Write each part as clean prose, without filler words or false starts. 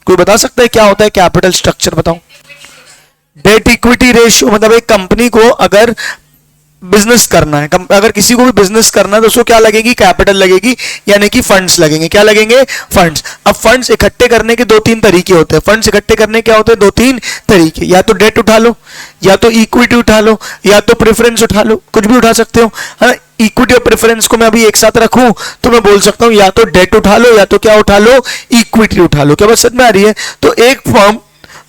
कोई बता सकता है क्या होता है कैपिटल स्ट्रक्चर? बताओ। डेट इक्विटी रेशियो मतलब एक कंपनी को अगर बिजनेस करना है, अगर किसी को भी बिजनेस करना है तो उसको क्या लगेगी? कैपिटल लगेगी, यानी कि फंड्स लगेंगे। क्या लगेंगे? फंड्स। अब फंड्स इकट्ठे करने के दो तीन तरीके होते हैं। फंड्स इकट्ठे करने क्या होते हैं? दो तीन तरीके, या तो डेट उठा लो, या तो इक्विटी उठा लो, या तो प्रेफरेंस उठा लो, कुछ भी उठा सकते हो। हाँ, इक्विटी और प्रेफरेंस को मैं अभी एक साथ रखूं तो मैं बोल सकता हूं या तो डेट उठा लो, या तो क्या उठा लो? इक्विटी उठा लो। क्या बात समझ में आ रही है? तो एक फर्म,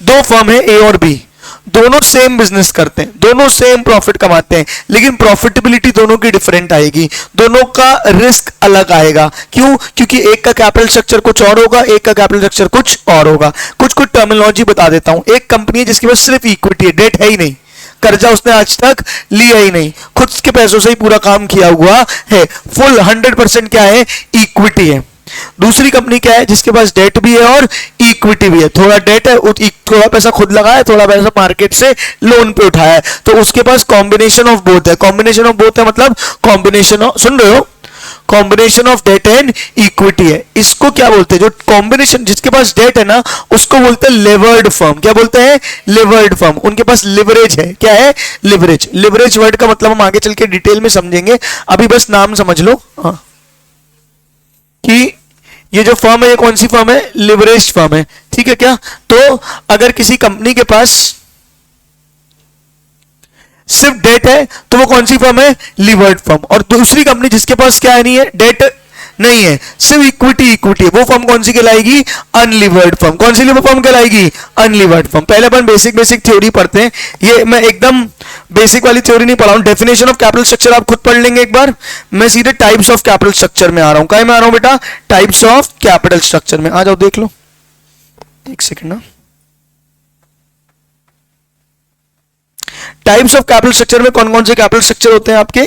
दो फर्म है ए और बी, दोनों सेम बिजनेस करते हैं, दोनों सेम प्रॉफिट कमाते हैं, लेकिन प्रॉफिटेबिलिटी दोनों की डिफरेंट आएगी, दोनों का रिस्क अलग आएगा। क्यों? क्योंकि एक का कैपिटल स्ट्रक्चर कुछ और होगा, एक का कैपिटल स्ट्रक्चर कुछ और होगा। कुछ कुछ टर्मिनोलॉजी बता देता हूं। एक कंपनी है जिसके पास सिर्फ इक्विटी है, डेट है ही नहीं, कर्जा उसने आज तक लिया ही नहीं, खुद के पैसों से ही पूरा काम किया हुआ है, फुल 100% क्या है? इक्विटी है। दूसरी कंपनी क्या है? जिसके पास डेट भी है और इक्विटी भी है, थोड़ा डेट है, थोड़ा पैसा खुद लगाया है, थोड़ा पैसा मार्केट से लोन पे उठाया है, तो उसके पास कॉम्बिनेशन ऑफ बोथ है। कॉम्बिनेशन ऑफ बोथ है मतलब कॉम्बिनेशन ऑफ, सुन रहे हो? Combination of debt and equity है। इसको क्या बोलते हैं? जो कॉम्बिनेशन, जिसके पास डेट है ना, उसको बोलते हैं लेवर्ड फर्म। क्या बोलते हैं? Levered firm. उनके पास लिवरेज है। क्या है? लिवरेज। लिवरेज वर्ड का मतलब हम आगे चल के डिटेल में समझेंगे, अभी बस नाम समझ लो कि ये जो फर्म है ये कौन सी फर्म है? लिवरेज फर्म है। ठीक है क्या? तो अगर किसी कंपनी के पास सिर्फ डेट है तो वो कौन सी फर्म है? लिवर्ड फर्म। और दूसरी कंपनी जिसके पास क्या नहीं है? डेट नहीं है, सिर्फ इक्विटी इक्विटी, वो फर्म कौन सी कहलाएगी? Unlevered firm. कौन सी फर्म कहलाएगी? Unlevered firm. पहले अपन बेसिक थ्योरी पढ़ते हैं, ये मैं एकदम बेसिक वाली थ्योरी नहीं पढ़ा हूं। डेफिनेशन ऑफ कैपिटल स्ट्रक्चर आप खुद पढ़ लेंगे एक बार। मैं सीधे टाइप्स ऑफ कैपिटल स्ट्रक्चर में आ रहा हूं। क्या में आ रहा हूं बेटा? टाइप्स ऑफ कैपिटल स्ट्रक्चर में आ जाओ, देख लो एक सेकेंड ना। टाइप्स ऑफ कैपिटल स्ट्रक्चर में कौन कौन से कैपिटल स्ट्रक्चर होते हैं आपके?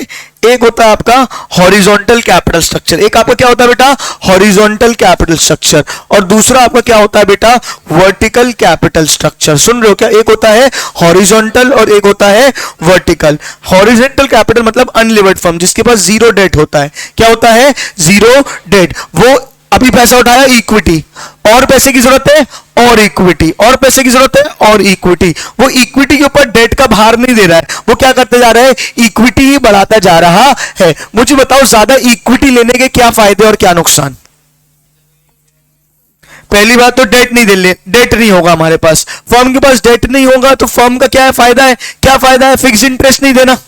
एक होता है आपका हॉरिजॉन्टल कैपिटल स्ट्रक्चर। एक आपका क्या होता है बेटा? Horizontal capital structure. और दूसरा आपका क्या होता है बेटा? Vertical capital structure. सुन रहे हो क्या? एक होता है हॉरिजॉन्टल और एक होता है वर्टिकल। हॉरिजॉन्टल कैपिटल मतलब अनलिवर्ड फर्म, जिसके पास जीरो डेट होता है। क्या होता है? Zero debt. वो अभी पैसा उठाया, इक्विटी, और पैसे की जरूरत है और इक्विटी, और पैसे की जरूरत है और इक्विटी। वो इक्विटी के ऊपर डेट का भार नहीं दे रहा है, वो क्या करते जा रहा है? इक्विटी ही बढ़ाता जा रहा है। मुझे बताओ ज्यादा इक्विटी लेने के क्या फायदे और क्या नुकसान? पहली बात तो डेट नहीं दे, डेट नहीं होगा हमारे पास, फर्म के पास डेट नहीं होगा तो फर्म का क्या है फायदा है? क्या फायदा है? फिक्स इंटरेस्ट नहीं देना।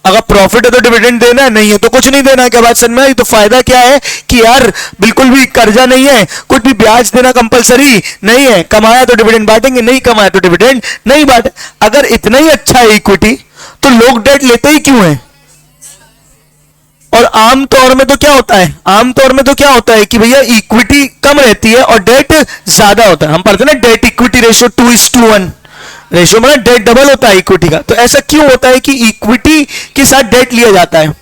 अगर प्रॉफिट है तो डिविडेंड देना है, नहीं है तो कुछ नहीं देना। क्या बात समझ में आई? तो फायदा क्या है कि यार बिल्कुल भी कर्जा नहीं है, कुछ भी ब्याज देना कंपलसरी नहीं है, कमाया तो डिविडेंड बांटेंगे, नहीं कमाया तो डिविडेंड नहीं बांटे। अगर इतना ही अच्छा है इक्विटी तो लोग डेट लेते ही क्यों है? और आमतौर में तो क्या होता है? आमतौर में तो क्या होता है कि भैया इक्विटी कम रहती है और डेट ज्यादा होता है। हम पढ़ते हैं ना डेट इक्विटी रेशियो 2:1 रेशियो में डेट डबल होता है इक्विटी का। तो ऐसा क्यों होता है कि इक्विटी के साथ डेट लिया जाता है?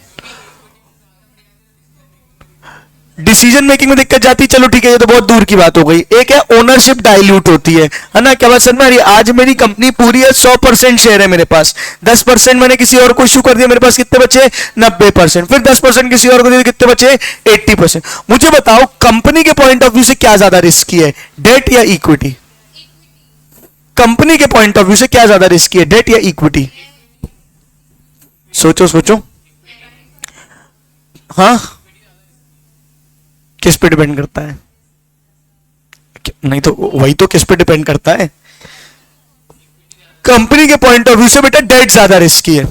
डिसीजन मेकिंग में दिक्कत जाती है। चलो ठीक है, ये तो बहुत दूर की बात हो गई। एक है ओनरशिप डाइल्यूट होती है ना? क्या बात समझ में आ रही है? आज मेरी कंपनी पूरी है, 100% शेयर है मेरे पास, 10% मैंने किसी और को इश्यू कर दिया, मेरे पास कितने बचे? 90%। फिर 10% किसी और को दिए, कितने बचे? 80%। मुझे बताओ कंपनी के पॉइंट ऑफ व्यू से क्या ज्यादा रिस्की है, डेट या इक्विटी? कंपनी के पॉइंट ऑफ व्यू से क्या ज्यादा रिस्की है, डेट या इक्विटी? सोचो सोचो। हाँ, किस पे डिपेंड करता है? नहीं तो वही तो, किस पे डिपेंड करता है? कंपनी के पॉइंट ऑफ व्यू से बेटा डेट ज्यादा रिस्की है।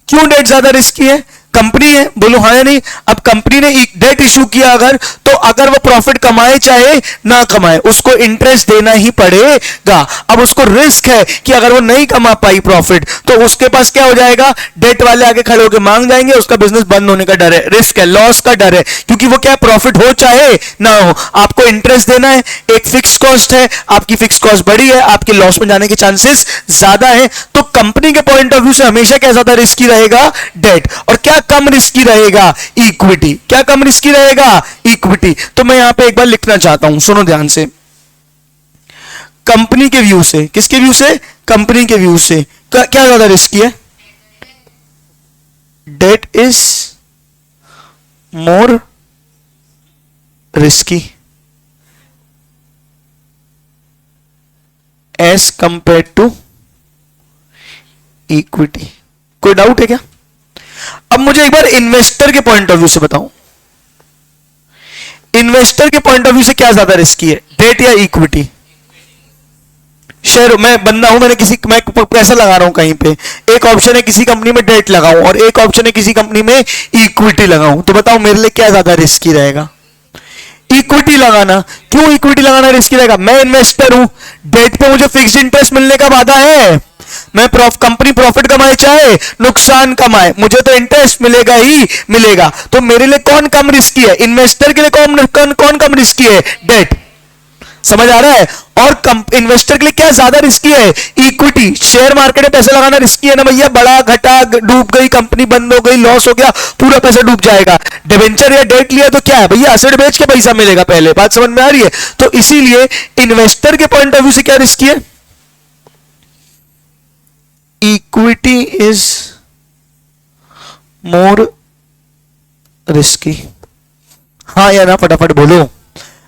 क्यों डेट ज्यादा रिस्की है? कंपनी है, बोलो हाँ या नहीं। अब कंपनी ने डेट इशू किया अगर, तो अगर वो प्रॉफिट कमाए चाहे ना कमाए उसको इंटरेस्ट देना ही पड़ेगा। अब उसको रिस्क है कि अगर वो नहीं कमा पाई प्रॉफिट तो उसके पास क्या हो जाएगा? डेट वाले आगे खड़े होकर मांग जाएंगे, उसका बिजनेस बंद होने का डर है, रिस्क है, लॉस का डर है। क्योंकि वो क्या, प्रॉफिट हो चाहे ना हो आपको इंटरेस्ट देना है, एक फिक्स कॉस्ट है, आपकी फिक्स कॉस्ट बड़ी है, आपके लॉस में जाने के चांसेस ज्यादा है। तो कंपनी के पॉइंट ऑफ व्यू से हमेशा क्या ज्यादा रिस्की रहेगा? डेट। और क्या कम रिस्की रहेगा? इक्विटी। क्या कम रिस्की रहेगा? इक्विटी। तो मैं यहां पे एक बार लिखना चाहता हूं, सुनो ध्यान से। कंपनी के व्यू से, किसके व्यू से? कंपनी के व्यू से क्या ज्यादा रिस्की है? Debt is more risky. As compare to equity. कोई डाउट है क्या? अब मुझे एक बार इन्वेस्टर के पॉइंट ऑफ व्यू से बताओ, इन्वेस्टर के पॉइंट ऑफ व्यू से क्या ज्यादा रिस्की है, डेट या इक्विटी? शेयर, मैं बंदा हूं, मैं पैसा लगा रहा हूं कहीं पे, एक ऑप्शन है किसी कंपनी में डेट लगाऊं और एक ऑप्शन है किसी कंपनी में इक्विटी लगाऊं, तो बताओ मेरे लिए क्या ज्यादा रिस्की रहेगा? इक्विटी लगाना। क्यों इक्विटी लगाना रिस्की रहेगा? मैं इन्वेस्टर हूं, डेट पे मुझे फिक्स्ड इंटरेस्ट मिलने का वादा है, मैं कंपनी प्रॉफिट कमाए चाहे नुकसान कमाए, मुझे तो इंटरेस्ट मिलेगा ही मिलेगा। तो मेरे लिए कौन कम रिस्की है? इन्वेस्टर के लिए कौन कम रिस्की है? डेट। समझ आ रहा है? और इन्वेस्टर के लिए क्या ज्यादा रिस्की है? इक्विटी। शेयर मार्केट में पैसा लगाना रिस्की है ना भैया, बड़ा घटा, डूब गई कंपनी, बंद हो गई, लॉस हो गया, पूरा पैसा डूब जाएगा। डिवेंचर या डेट लिया तो क्या है भैया, एसेट बेच के पैसा मिलेगा, पहले बात समझ में आ रही है? तो इसीलिए इन्वेस्टर के पॉइंट ऑफ व्यू से क्या रिस्की है? Equity is more risky. हाँ या ना फटाफट बोलो।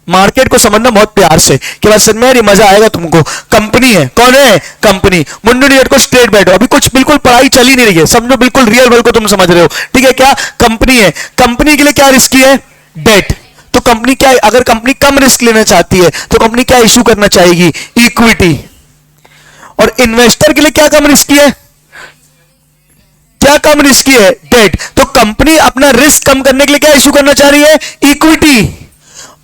मार्केट को समझना बहुत प्यार से कि बात समझ में आ रही, मजा आएगा तुमको। कंपनी है, कौन है? कंपनी। मुंडू डिएट को स्ट्रेट बैठो, अभी कुछ बिल्कुल पढ़ाई चल ही नहीं रही है, समझो बिल्कुल रियल वर्ल्ड को तुम समझ रहे हो, ठीक है? क्या कंपनी है, कंपनी के लिए क्या रिस्की है? डेट। तो कंपनी क्या, अगर कंपनी कम रिस्क लेना चाहती है तो कंपनी क्या इश्यू करना चाहेगी? इक्विटी। और इन्वेस्टर के लिए क्या कम रिस्की है? क्या कम रिस्की है? डेट। तो कंपनी अपना रिस्क कम करने के लिए क्या इश्यू करना चाह रही है? इक्विटी।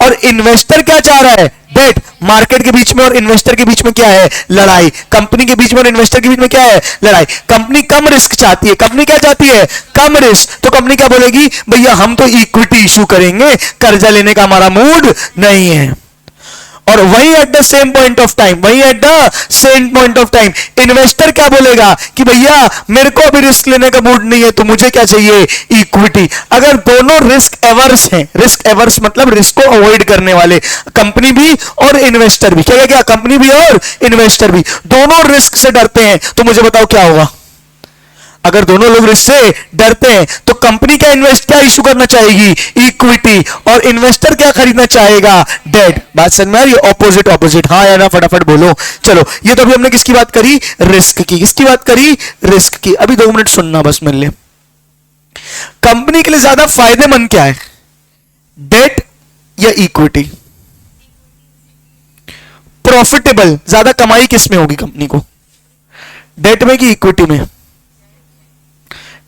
और इन्वेस्टर क्या चाह रहा है? डेट। मार्केट के बीच में और इन्वेस्टर के बीच में क्या है? लड़ाई। कंपनी के बीच में और इन्वेस्टर के बीच में क्या है? लड़ाई। कंपनी कम रिस्क चाहती है, कंपनी क्या चाहती है? कम रिस्क। तो कंपनी क्या बोलेगी? भैया हम तो इक्विटी इशू करेंगे, कर्जा लेने का हमारा मूड नहीं है। और वही at the same point of time, investor क्या बोलेगा कि भैया मेरे को अभी रिस्क लेने का मूड नहीं है, तो मुझे क्या चाहिए? इक्विटी। अगर दोनों रिस्क एवर्स हैं, रिस्क एवर्स मतलब रिस्क को अवॉइड करने वाले, कंपनी भी और इन्वेस्टर भी, क्या कंपनी भी और इन्वेस्टर भी दोनों रिस्क से डरते हैं, तो मुझे बताओ क्या होगा? अगर दोनों लोग रिस्क से डरते हैं तो कंपनी क्या इशू करना चाहेगी? इक्विटी। और इन्वेस्टर क्या खरीदना चाहेगा? डेट। बात समझ में आ रही है? ऑपोजिट। हाँ या ना फटाफट बोलो। चलो, ये तो अभी हमने किसकी बात करी? रिस्क की। किसकी बात करी? रिस्क की। अभी 2 मिनट सुनना बस मेरे लिए। कंपनी के लिए ज्यादा फायदेमंद क्या है, डेट या इक्विटी? प्रॉफिटेबल ज्यादा कमाई किस में होगी कंपनी को, डेट में कि इक्विटी में?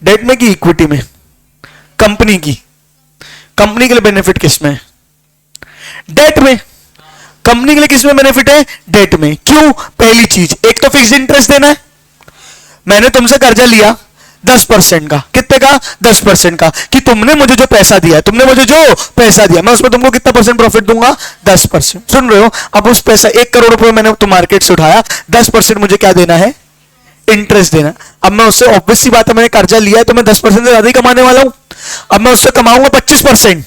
डेट में कि इक्विटी में? कंपनी के लिए बेनिफिट किस में? डेट में। कंपनी के लिए किस में बेनिफिट है? डेट में। क्यों? पहली चीज, एक तो फिक्स्ड इंटरेस्ट देना है, मैंने तुमसे कर्जा लिया 10% का, कितने का? 10% का, कि तुमने मुझे जो पैसा दिया मैं उसमें तुमको कितना परसेंट प्रॉफिट दूंगा? 10%। सुन रहे हो? अब उस पैसा 1 करोड़ रुपए मैंने तो मार्केट से उठाया, 10% मुझे क्या देना है? इंटरेस्ट देना। अब मैं उससे, ऑब्वियस सी बात है, मैंने कर्जा लिया है तो मैं 10% से ज्यादा ही कमाने वाला हूं। अब मैं उससे कमाऊंगा 25%,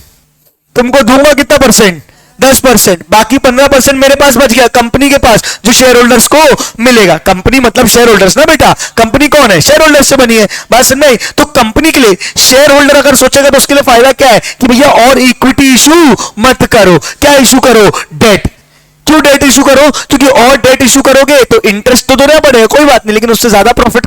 तुमको दूंगा कितना परसेंट? 10%। बाकी 15% मेरे पास बच गया, कंपनी के पास, जो शेयर होल्डर्स को मिलेगा। कंपनी मतलब शेयर होल्डर्स ना बेटा, कंपनी कौन है? शेयर होल्डर्स से बनी है, बात समझ में? तो कंपनी के लिए शेयर होल्डर अगर सोचेगा तो उसके लिए फायदा क्या है कि भैया और इक्विटी इशू मत करो। क्या इशू करो? डेट। क्यों डेट इशू करो? क्योंकि और डेट इशू करोगे तो इंटरेस्ट तो देना पड़ेगा, कोई बात नहीं, लेकिन उससे ज्यादा प्रॉफिट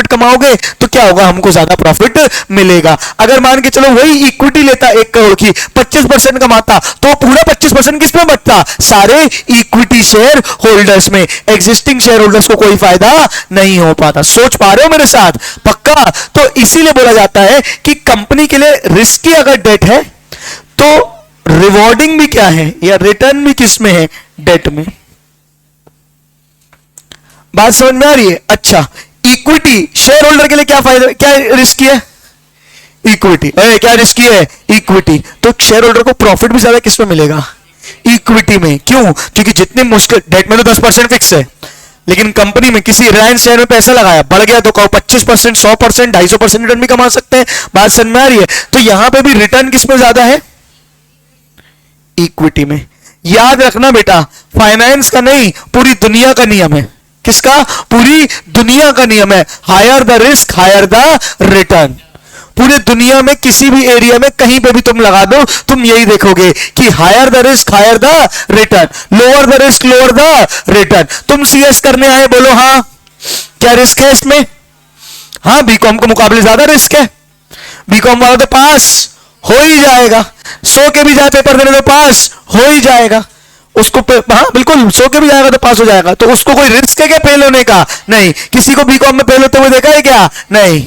कमाओगे तो क्या होगा? हमको ज्यादा प्रॉफिट मिलेगा। अगर मान के चलो वही इक्विटी लेता 1 करोड़ की, 25% कमाता, तो पूरा 25% किस में बचता? सारे इक्विटी शेयर होल्डर्स में। एग्जिस्टिंग शेयर होल्डर्स को कोई फायदा नहीं हो पाता। सोच पा रहे हो मेरे साथ? पक्का? तो इसीलिए बोला जाता है कि कंपनी के लिए रिस्की अगर डेट है तो रिवॉर्डिंग भी क्या है, या रिटर्न भी किस में है? डेट में। बात समझ में आ रही है? अच्छा, इक्विटी शेयर होल्डर के लिए क्या फायदा, क्या रिस्की है? इक्विटी। क्या रिस्की है? इक्विटी। तो शेयर होल्डर को प्रॉफिट भी ज्यादा किस में मिलेगा? इक्विटी में। क्यों? क्योंकि जितनी मुश्किल, डेट में तो 10% फिक्स है, लेकिन कंपनी में किसी रिलायंस शेयर में पैसा लगाया, बढ़ गया तो कहो 25%, 100%, 250% रिटर्न भी कमा सकते हैं। बात समझ में आ रही है? तो यहां पे भी रिटर्न किस में ज्यादा है? इक्विटी में। याद रखना बेटा, फाइनेंस का नहीं, पूरी दुनिया का नियम है। किसका? पूरी दुनिया का नियम है। Higher the risk, higher the return. पूरे दुनिया में किसी भी एरिया में कहीं पे भी तुम लगा दो, तुम यही देखोगे कि higher the risk higher the return, lower the risk lower the return. तुम सीएस करने आए, बोलो हाँ, क्या रिस्क है इसमें? हाँ, बीकॉम के मुकाबले ज्यादा रिस्क है। बीकॉम वाला तो पास हो ही जाएगा, 100 के भी जाए पेपर देने तो पास हो ही जाएगा उसको। हाँ बिल्कुल, 100 के भी जाएगा तो पास हो जाएगा। तो उसको कोई रिस्क है क्या फेल होने का? नहीं। किसी को बीकॉम में फेल होते हुए देखा है क्या? नहीं।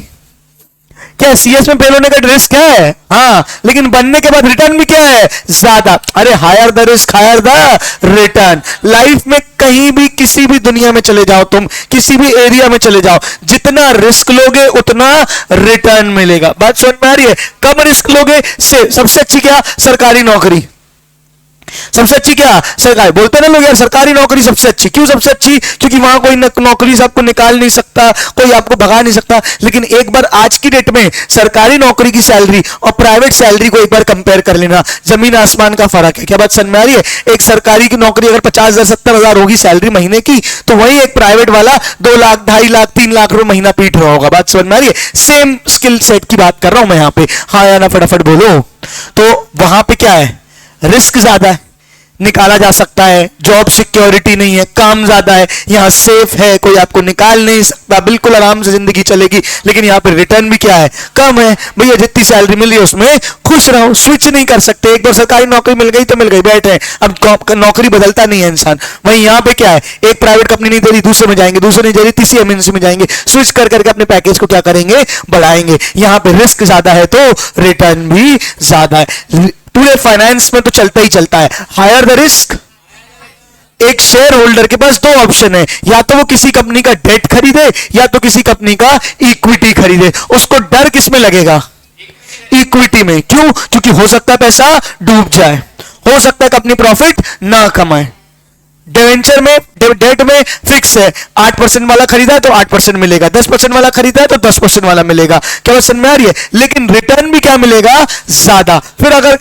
क्या सीएस में फेल होने का रिस्क है? हाँ, लेकिन बनने के बाद रिटर्न भी क्या है? ज्यादा। अरे higher the risk higher the return. Life में कहीं भी किसी भी दुनिया में चले जाओ, तुम किसी भी एरिया में चले जाओ, जितना रिस्क लोगे उतना रिटर्न मिलेगा। बात समझ में आ रही है? कम रिस्क लोगे से सबसे अच्छी क्या? सरकारी नौकरी। सबसे अच्छी क्या? सरकारी। बोलते ना लोग यार सरकारी नौकरी सबसे अच्छी। क्यों सबसे अच्छी? क्योंकि वहां कोई नौकरी से आपको निकाल नहीं सकता, कोई आपको भगा नहीं सकता। लेकिन एक बार आज की डेट में सरकारी नौकरी की सैलरी और प्राइवेट सैलरी को एक बार कंपेयर कर लेना, जमीन आसमान का फर्क है। क्या बात समझ में आ रही है? एक सरकारी की नौकरी अगर 50,000 70,000 होगी सैलरी महीने की, तो वही एक प्राइवेट वाला 2 लाख 2.5 लाख 3 लाख रुपए महीना पीट रहा होगा। बात समझ में आ रही है? सेम स्किल सेट की बात कर रहा हूं मैं यहां पे। हाँ या ना फटाफट बोलो। तो वहां पे क्या है? रिस्क ज्यादा है, निकाला जा सकता है, जॉब सिक्योरिटी नहीं है, काम ज्यादा है। यहां सेफ है, कोई आपको निकाल नहीं सकता, बिल्कुल आराम से जिंदगी चलेगी। लेकिन यहां पे रिटर्न भी क्या है? कम है। भैया जितनी सैलरी मिल रही है उसमें खुश रहो, स्विच नहीं कर सकते। एक बार सरकारी नौकरी मिल गई तो मिल गई, बैठे हैं, अब नौकरी बदलता नहीं है इंसान। वहीं यहां पे क्या है? एक प्राइवेट कंपनी नहीं दे रही, दूसरे में जाएंगे, दूसरे नहीं दे रही, तीसरी एमएनसी में जाएंगे, स्विच कर करके अपने पैकेज को क्या करेंगे? बढ़ाएंगे। यहां पे रिस्क ज्यादा है तो रिटर्न भी ज्यादा है। पूरे फाइनेंस में तो चलता ही चलता है, हायर द रिस्क। एक शेयर होल्डर के पास 2 ऑप्शन है, या तो वो किसी कंपनी का डेट खरीदे या तो किसी कंपनी का इक्विटी खरीदे। उसको डर किस में लगेगा? इक्विटी में। क्यों? क्योंकि हो सकता है पैसा डूब जाए, हो सकता है कंपनी प्रॉफिट ना कमाए। डिवेंचर में, डेट में फिक्स है, 8% वाला खरीदा है तो 8% मिलेगा, 10% वाला खरीदा है तो 10% वाला मिलेगा। क्या बात समझ में आ रही है? लेकिन रिटर्न भी क्या मिलेगा? ज्यादा। फिर अगर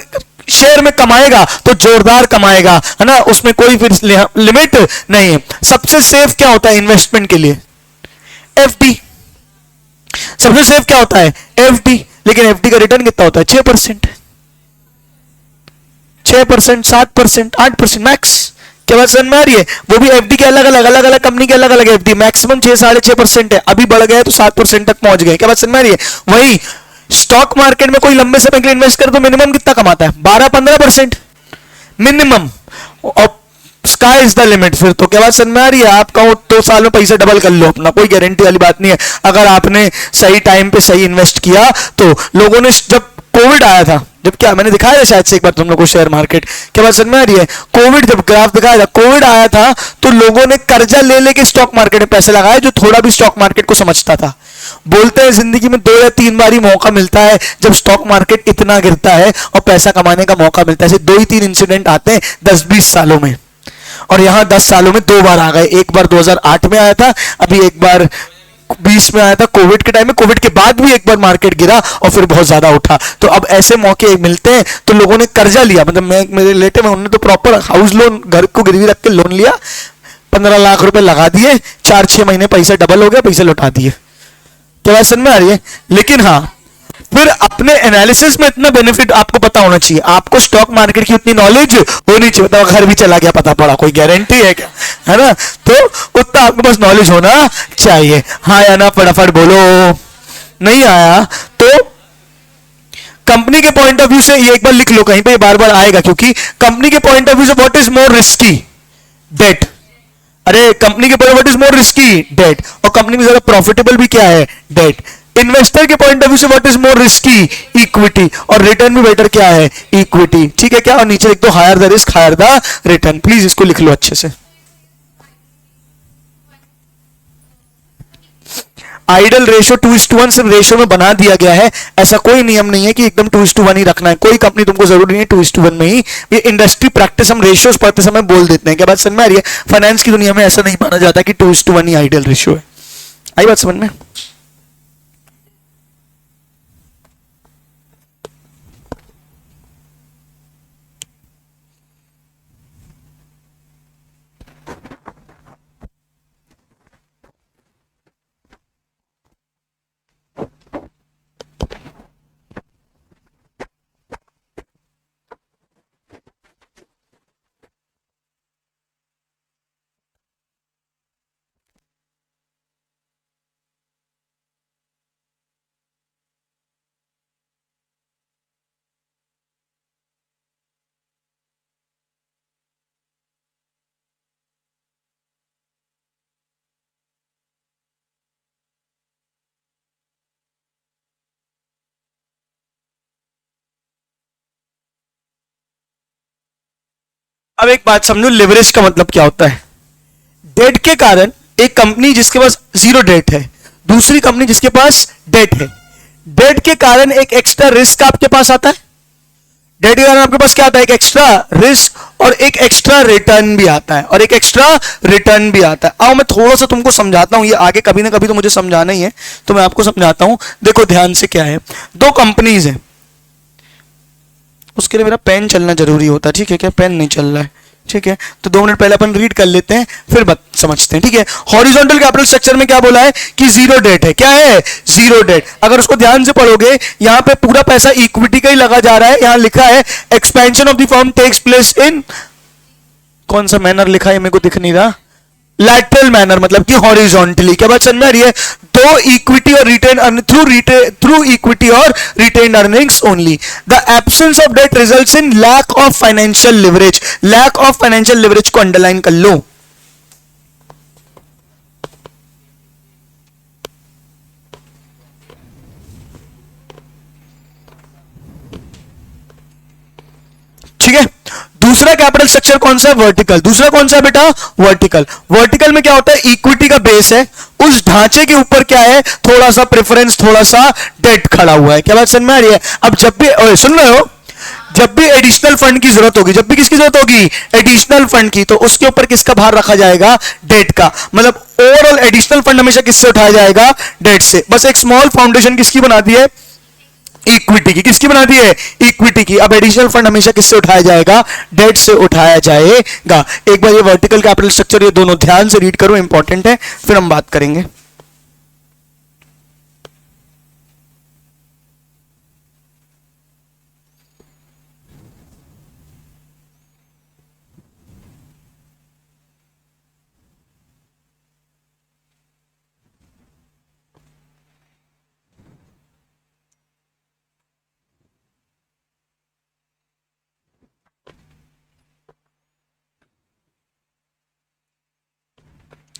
शेयर में कमाएगा तो जोरदार कमाएगा, है ना, उसमें कोई फिर लिमिट नहीं है। सबसे सेफ क्या होता है इन्वेस्टमेंट के लिए? एफडी। सबसे सेफ क्या होता है? एफडी। लेकिन एफडी का रिटर्न कितना होता है? 6%, 6%, 7%, 8% मैक्स। क्या बात समझ में आ रही है? वो भी एफडी के अलग अलग कंपनी के अलग अलग एफडी, मैक्सिमम 6-6.5% है, अभी बढ़ गए तो 7% तक पहुंच गए। क्या बात समझ में आ रही है? वही स्टॉक मार्केट में कोई लंबे समय के लिए इन्वेस्ट करे तो मिनिमम कितना कमाता है? 12-15% मिनिमम, और स्काई इज द लिमिट। फिर तो क्या बात समझ में आ रही है? आप कहो 2 साल में पैसा डबल कर लो अपना, कोई गारंटी वाली बात नहीं है। अगर आपने सही टाइम पे सही इन्वेस्ट किया तो। लोगों ने जब कोविड आया था, जब क्या मैंने दिखाया था शायद से एक बार तुम लोग को शेयर मार्केट, क्या बात समझ में आ रही है? कोविड जब ग्राफ दिखाया था, कोविड आया था तो लोगों ने कर्जा ले लेके स्टॉक मार्केट में पैसे लगाए, जो थोड़ा भी स्टॉक मार्केट को समझता था। बोलते हैं जिंदगी में 2 या 3 बार ही मौका मिलता है जब स्टॉक मार्केट इतना गिरता है और पैसा कमाने का मौका मिलता है। ऐसे 2 ही 3 इंसिडेंट आते हैं 10-20 सालों में, और यहां 10 सालों में 2 बार आ गए। एक बार 2008 में आया था, अभी एक बार 20 में आया था कोविड के टाइम में। कोविड के बाद भी एक बार मार्केट गिरा और फिर बहुत ज्यादा उठा। तो अब ऐसे मौके मिलते हैं तो लोगों ने कर्जा लिया, मतलब मैं, मेरे रिलेटिव में, उन्होंने तो प्रॉपर हाउस लोन, घर को गिरवी रख के लोन लिया, 15 लाख रुपए लगा दिए, 4-6 महीने पैसा डबल हो गया, पैसे लौटा दिए। क्या बात समझ में आ रही है? लेकिन हाँ, फिर अपने एनालिसिस में इतना बेनिफिट आपको पता होना चाहिए, आपको स्टॉक मार्केट की उतनी नॉलेज होनी चाहिए। मतलब घर भी चला गया पता पड़ा, कोई गारंटी है क्या? है ना? तो उतना आपके पास नॉलेज होना चाहिए। हाँ या ना फटाफट बोलो। नहीं आया तो कंपनी के पॉइंट ऑफ व्यू से ये एक बार लिख लो कहीं पे, बार बार आएगा, क्योंकि कंपनी के पॉइंट ऑफ व्यू से what is more risky? Debt. अरे कंपनी के point what is more risky? Debt. और कंपनी में ज्यादा प्रॉफिटेबल भी क्या है? डेट। इन्वेस्टर के पॉइंट ऑफ व्यू से what is more risky? Equity. और रिटर्न भी बेटर क्या है? इक्विटी। ठीक है क्या? और नीचे लिख दो higher the risk higher the return. Please इसको लिख लो अच्छे से। आइडल रेशो 2:1 सिर्फ रेशो में बना दिया गया है, ऐसा कोई नियम नहीं है कि एकदम 2:1 ही रखना है। कोई कंपनी तुमको जरूरी नहीं है 2:1 में ही। ये इंडस्ट्री प्रैक्टिस हम रेशियोज पढ़ते समय बोल देते हैं। क्या बात समझ में आ रही है? फाइनेंस की दुनिया में ऐसा नहीं माना जाता कि 2:1 ही आइडल रेशियो है। आई बात समझ में? अब एक बात समझो, लिवरेज का मतलब क्या होता है। डेट के कारण एक कंपनी जिसके पास जीरो डेट है, दूसरी कंपनी जिसके पास डेट है, डेट के कारण एक एक्स्ट्रा रिस्क आपके पास आता है। डेट के कारण आपके पास क्या आता है, एक एक्स्ट्रा रिस्क और एक एक्स्ट्रा रिटर्न भी आता है, और एक एक्स्ट्रा रिटर्न भी आता है। आओ मैं थोड़ा सा तुमको समझाता हूं, ये आगे कभी ना कभी तो मुझे समझाना ही है, तो मैं आपको समझाता हूं। देखो ध्यान से, क्या है, दो कंपनीज है, उसके लिए मेरा पेन चलना जरूरी होता है, ठीक है, क्या पेन नहीं चल रहा है, ठीक है, तो 2 मिनट पहले अपन रीड कर लेते हैं फिर समझते हैं, ठीक है। हॉरिजॉन्टल कैपिटल स्ट्रक्चर में क्या बोला है कि जीरो डेट है, क्या है, जीरो डेट। अगर उसको ध्यान से पढ़ोगे, यहां पे पूरा पैसा इक्विटी का ही लगा जा रहा है। यहां लिखा है expansion of the firm takes place in, कौन सा मैनर लिखा है मेरे को दिख नहीं रहा, लैटरल मैनर, मतलब कि हॉरिजॉन्टली। क्या बात समझ में आ रही है, तो इक्विटी और रिटेन थ्रू इक्विटी और retained earnings only. The absence of debt results in lack of financial leverage. Lack of financial leverage को अंडरलाइन कर लो। ठीक है, दूसरा कैपिटल स्ट्रक्चर कौन सा है, वर्टिकल। दूसरा कौन सा है बेटा, वर्टिकल। वर्टिकल में क्या होता है, इक्विटी का बेस है, उस ढांचे के ऊपर क्या है, थोड़ा सा प्रेफरेंस, थोड़ा सा डेट खड़ा हुआ है। क्या बात समझ में आ रही है। अब जब भी सुन रहे हो, जब भी एडिशनल फंड की जरूरत होगी, जब भी किसकी जरूरत होगी, एडिशनल फंड की, तो उसके ऊपर किसका भार रखा जाएगा, डेट का। मतलब ओवरऑल एडिशनल फंड हमेशा किससे उठाया जाएगा, डेट से। बस एक स्मॉल फाउंडेशन किसकी बना दी है, इक्विटी की। किसकी बना दी है, इक्विटी की। अब एडिशनल फंड हमेशा किससे उठाया जाएगा, डेट से उठाया जाएगा। एक बार ये वर्टिकल कैपिटल स्ट्रक्चर, ये दोनों ध्यान से रीड करो, इंपॉर्टेंट है, फिर हम बात करेंगे।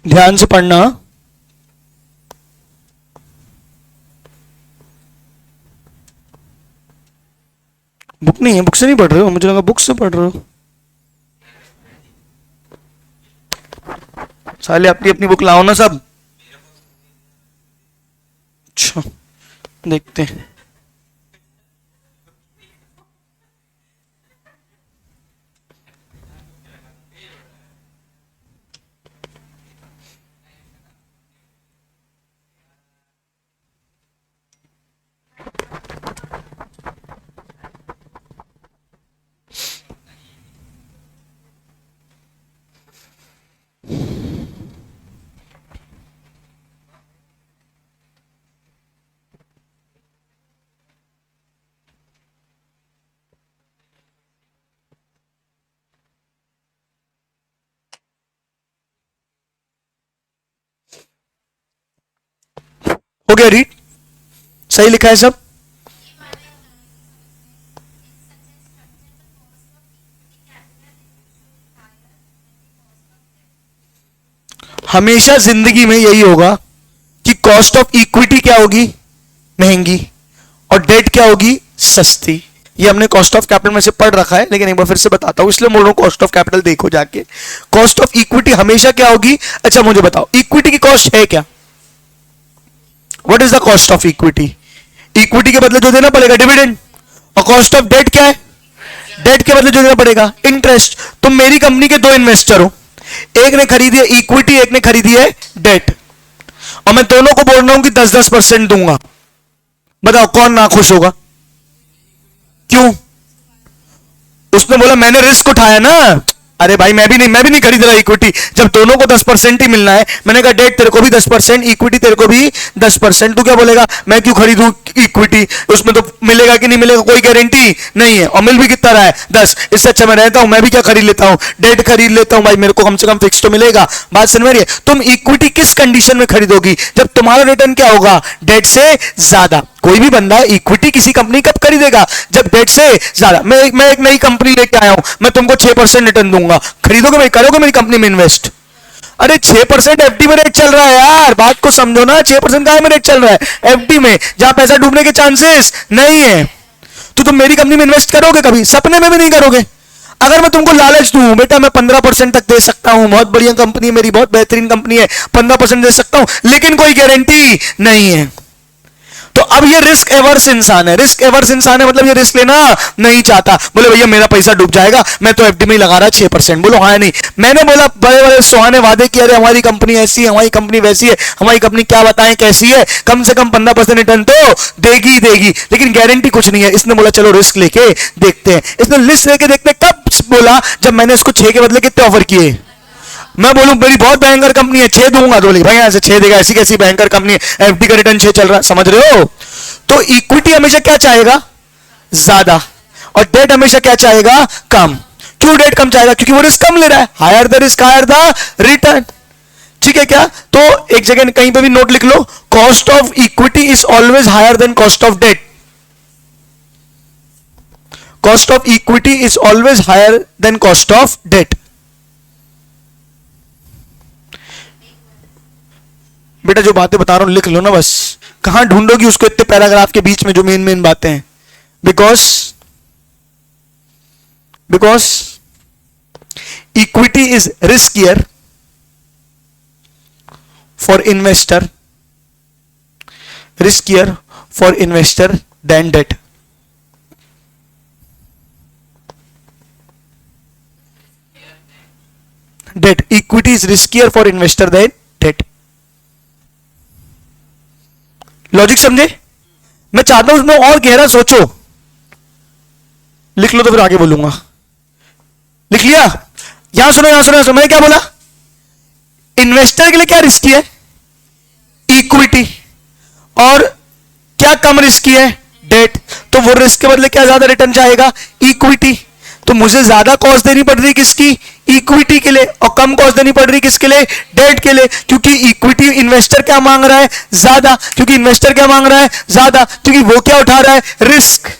ध्यान से पढ़ना। बुक नहीं है, बुक से नहीं पढ़ रहे हो, मुझे लगा बुक से पढ़ रहे हो। साले अपनी अपनी बुक लाओ ना सब। अच्छा, देखते हैं। हो गया रीड, सही लिखा है सब। हमेशा जिंदगी में यही होगा कि कॉस्ट ऑफ इक्विटी क्या होगी, महंगी, और डेट क्या होगी, सस्ती। ये हमने कॉस्ट ऑफ कैपिटल में से पढ़ रखा है, लेकिन एक बार फिर से बताता हूं, इसलिए बोल रहा हूं कॉस्ट ऑफ कैपिटल देखो जाके। कॉस्ट ऑफ इक्विटी हमेशा क्या होगी। अच्छा मुझे बताओ, इक्विटी की कॉस्ट है क्या, what is the cost of equity. Equity के बदले जो देना पड़ेगा डिविडेंड, और कॉस्ट ऑफ डेट क्या है, डेट के बदले जो देना पड़ेगा इंटरेस्ट। तुम मेरी कंपनी के दो इन्वेस्टर हो, एक ने खरीदी है इक्विटी, एक ने खरीदी है डेट, और मैं दोनों को बोल रहा हूं कि 10-10% दूंगा। बताओ कौन ना खुश होगा, क्यों। उसने बोला मैंने रिस्क उठाया ना, अरे भाई मैं भी नहीं खरीद रहा इक्विटी, जब दोनों को 10% ही मिलना है। मैंने कहा डेट तेरे को भी 10%, इक्विटी तेरे को भी 10%। तू क्या बोलेगा, मैं क्यों खरीदूं इक्विटी, उसमें तो मिलेगा कि नहीं मिलेगा कोई गारंटी नहीं है, और मिल भी कितना रहा है 10। इससे अच्छा मैं रहता हूं, मैं भी क्या खरीद लेता हूं, डेट खरीद लेता हूं भाई, मेरे को कम से कम फिक्स तो मिलेगा। बात समझ में आ रही है। तुम इक्विटी किस कंडीशन में खरीदोगी, जब तुम्हारा रिटर्न क्या होगा, डेट से ज्यादा। कोई भी बंदा इक्विटी किसी कंपनी कब खरीदेगा, जब डेट से ज्यादा। मैं एक नई कंपनी लेके आया हूं, मैं तुमको 6% रिटर्न दूंगा, खरीदोगे भाई, करोगे मेरी कंपनी में इन्वेस्ट। अरे 6% एफडी में रेट चल रहा है यार, बात को समझो ना, 6% का में रेट चल रहा है एफडी में, जहां पैसा डूबने के चांसेस नहीं है। तो तुम मेरी कंपनी में इन्वेस्ट करोगे, कभी सपने में भी नहीं करोगे। अगर मैं तुमको लालच दूं बेटा मैं 15% तक दे सकता हूं, बहुत बढ़िया कंपनी है मेरी, बहुत बेहतरीन कंपनी है, 15% दे सकता हूं, लेकिन कोई गारंटी नहीं है, तो अब ये रिस्क एवर्स इंसान है। रिस्क एवर्स इंसान है मतलब ये रिस्क लेना नहीं चाहता। बोले भैया मेरा पैसा डूब जाएगा, मैं तो एफडी में लगा रहा 6%। बोलो हाँ नहीं, मैंने बोला बड़े बड़े सुहाने वादे किए, अरे हमारी कंपनी ऐसी है, हमारी कंपनी वैसी है, हमारी कंपनी क्या बताएं कैसी है, कम से कम 15% रिटर्न तो देगी ही देगी, लेकिन गारंटी कुछ नहीं है। इसने बोला चलो रिस्क लेके देखते हैं। इसने लिस्ट लेके देखते हैं, कब बोला जब मैंने इसको 6 के बदले कितने ऑफर किए। मैं बोलूं मेरी बहुत भयंकर कंपनी है 6 दूंगा, तो भाई ऐसे 6 देगा, ऐसी कैसी भयंकर कंपनी है, एफडी का रिटर्न 6 चल रहा है, समझ रहे हो। तो इक्विटी हमेशा क्या चाहेगा, ज्यादा, और डेट हमेशा क्या चाहेगा, कम। क्यों डेट कम चाहेगा, क्योंकि वो रिस्क कम ले रहा है, higher the risk higher the return. ठीक है क्या, तो एक जगह कहीं पे भी नोट लिख लो, cost of equity is always higher than cost of debt. Cost of equity is always higher than cost of debt. बेटा जो बातें बता रहा हूं लिख लो ना बस, कहां ढूंढोगी उसको इतने पैराग्राफ के बीच में जो मेन मेन बातें हैं। Because equity is riskier for investor, riskier for investor than debt. Debt, equity is riskier for investor than debt. Logic समझे। मैं चाहता हूं उसमें और गहरा सोचो, लिख लो तो फिर आगे बोलूंगा। लिख लिया, यहां सुनो यहां सुनो, मैंने क्या बोला, इन्वेस्टर के लिए क्या रिस्की है, इक्विटी, और क्या कम रिस्की है, डेट। तो वो रिस्क के बदले क्या ज्यादा रिटर्न चाहेगा, इक्विटी। तो मुझे ज्यादा कॉस्ट देनी पड़ रही है किसकी, इक्विटी के लिए, और कम कॉस्ट देनी पड़ रही है किसके लिए, डेट के लिए। क्योंकि इक्विटी इन्वेस्टर क्या मांग रहा है, ज्यादा, क्योंकि इन्वेस्टर क्या मांग रहा है, ज्यादा, क्योंकि वो क्या उठा रहा है, रिस्क।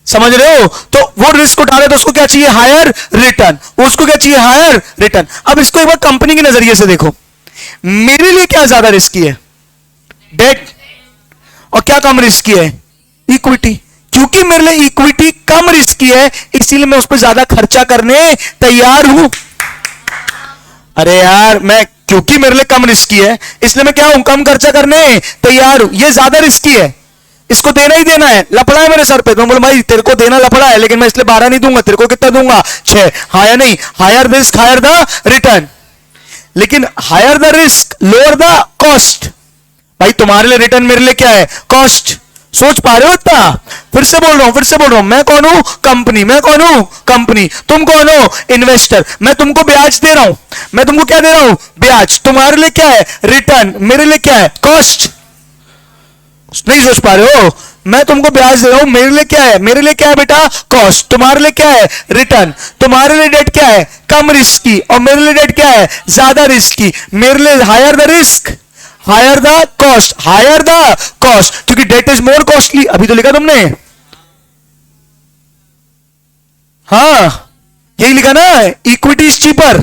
समझ रहे हो, तो वो रिस्क उठा रहा है तो उसको क्या चाहिए, हायर रिटर्न, उसको क्या चाहिए, हायर रिटर्न। अब इसको एक बार कंपनी के नजरिए से देखो, मेरे लिए क्या ज्यादा रिस्की है, डेट, और क्या कम रिस्की है, इक्विटी। क्योंकि मेरे लिए इक्विटी कम रिस्की है इसीलिए मैं उस पर ज्यादा खर्चा करने तैयार हूं। अरे यार मैं, क्योंकि मेरे लिए कम रिस्की है इसलिए मैं क्या हूं, कम खर्चा करने तैयार हूं। ये ज्यादा रिस्की है, इसको देना ही देना है, लपड़ा है मेरे सर पे, तो बोलो भाई तेरे को देना लपड़ा है, लेकिन मैं इसलिए 12 नहीं दूंगा, तेरे को कितना दूंगा, 6। हायर नहीं, higher risk higher the return, लेकिन higher the risk lower the cost. भाई तुम्हारे लिए रिटर्न, मेरे लिए क्या है, कॉस्ट। सोच पा रहे हो इतना, फिर से बोल रहा हूं, मैं कौन हूं, कंपनी, मैं कौन हूं, कंपनी, तुम कौन हो, इन्वेस्टर। मैं तुमको ब्याज दे रहा हूं, मैं तुमको क्या दे रहा हूं, ब्याज। तुम्हारे लिए क्या है, रिटर्न, मेरे लिए क्या है, कॉस्ट। नहीं सोच पा रहे हो, मैं तुमको ब्याज दे रहा हूं, मेरे लिए क्या है, मेरे लिए क्या है बेटा, कॉस्ट। तुम्हारे लिए क्या है, रिटर्न। तुम्हारे लिए डेट क्या है, कम रिस्की, और मेरे लिए डेट क्या है, ज्यादा रिस्की। मेरे लिए higher the risk higher the cost, higher the cost, क्योंकि डेट इज मोर कॉस्टली। अभी तो लिखा तुमने, हाँ यही लिखा ना, इक्विटी इज चीपर।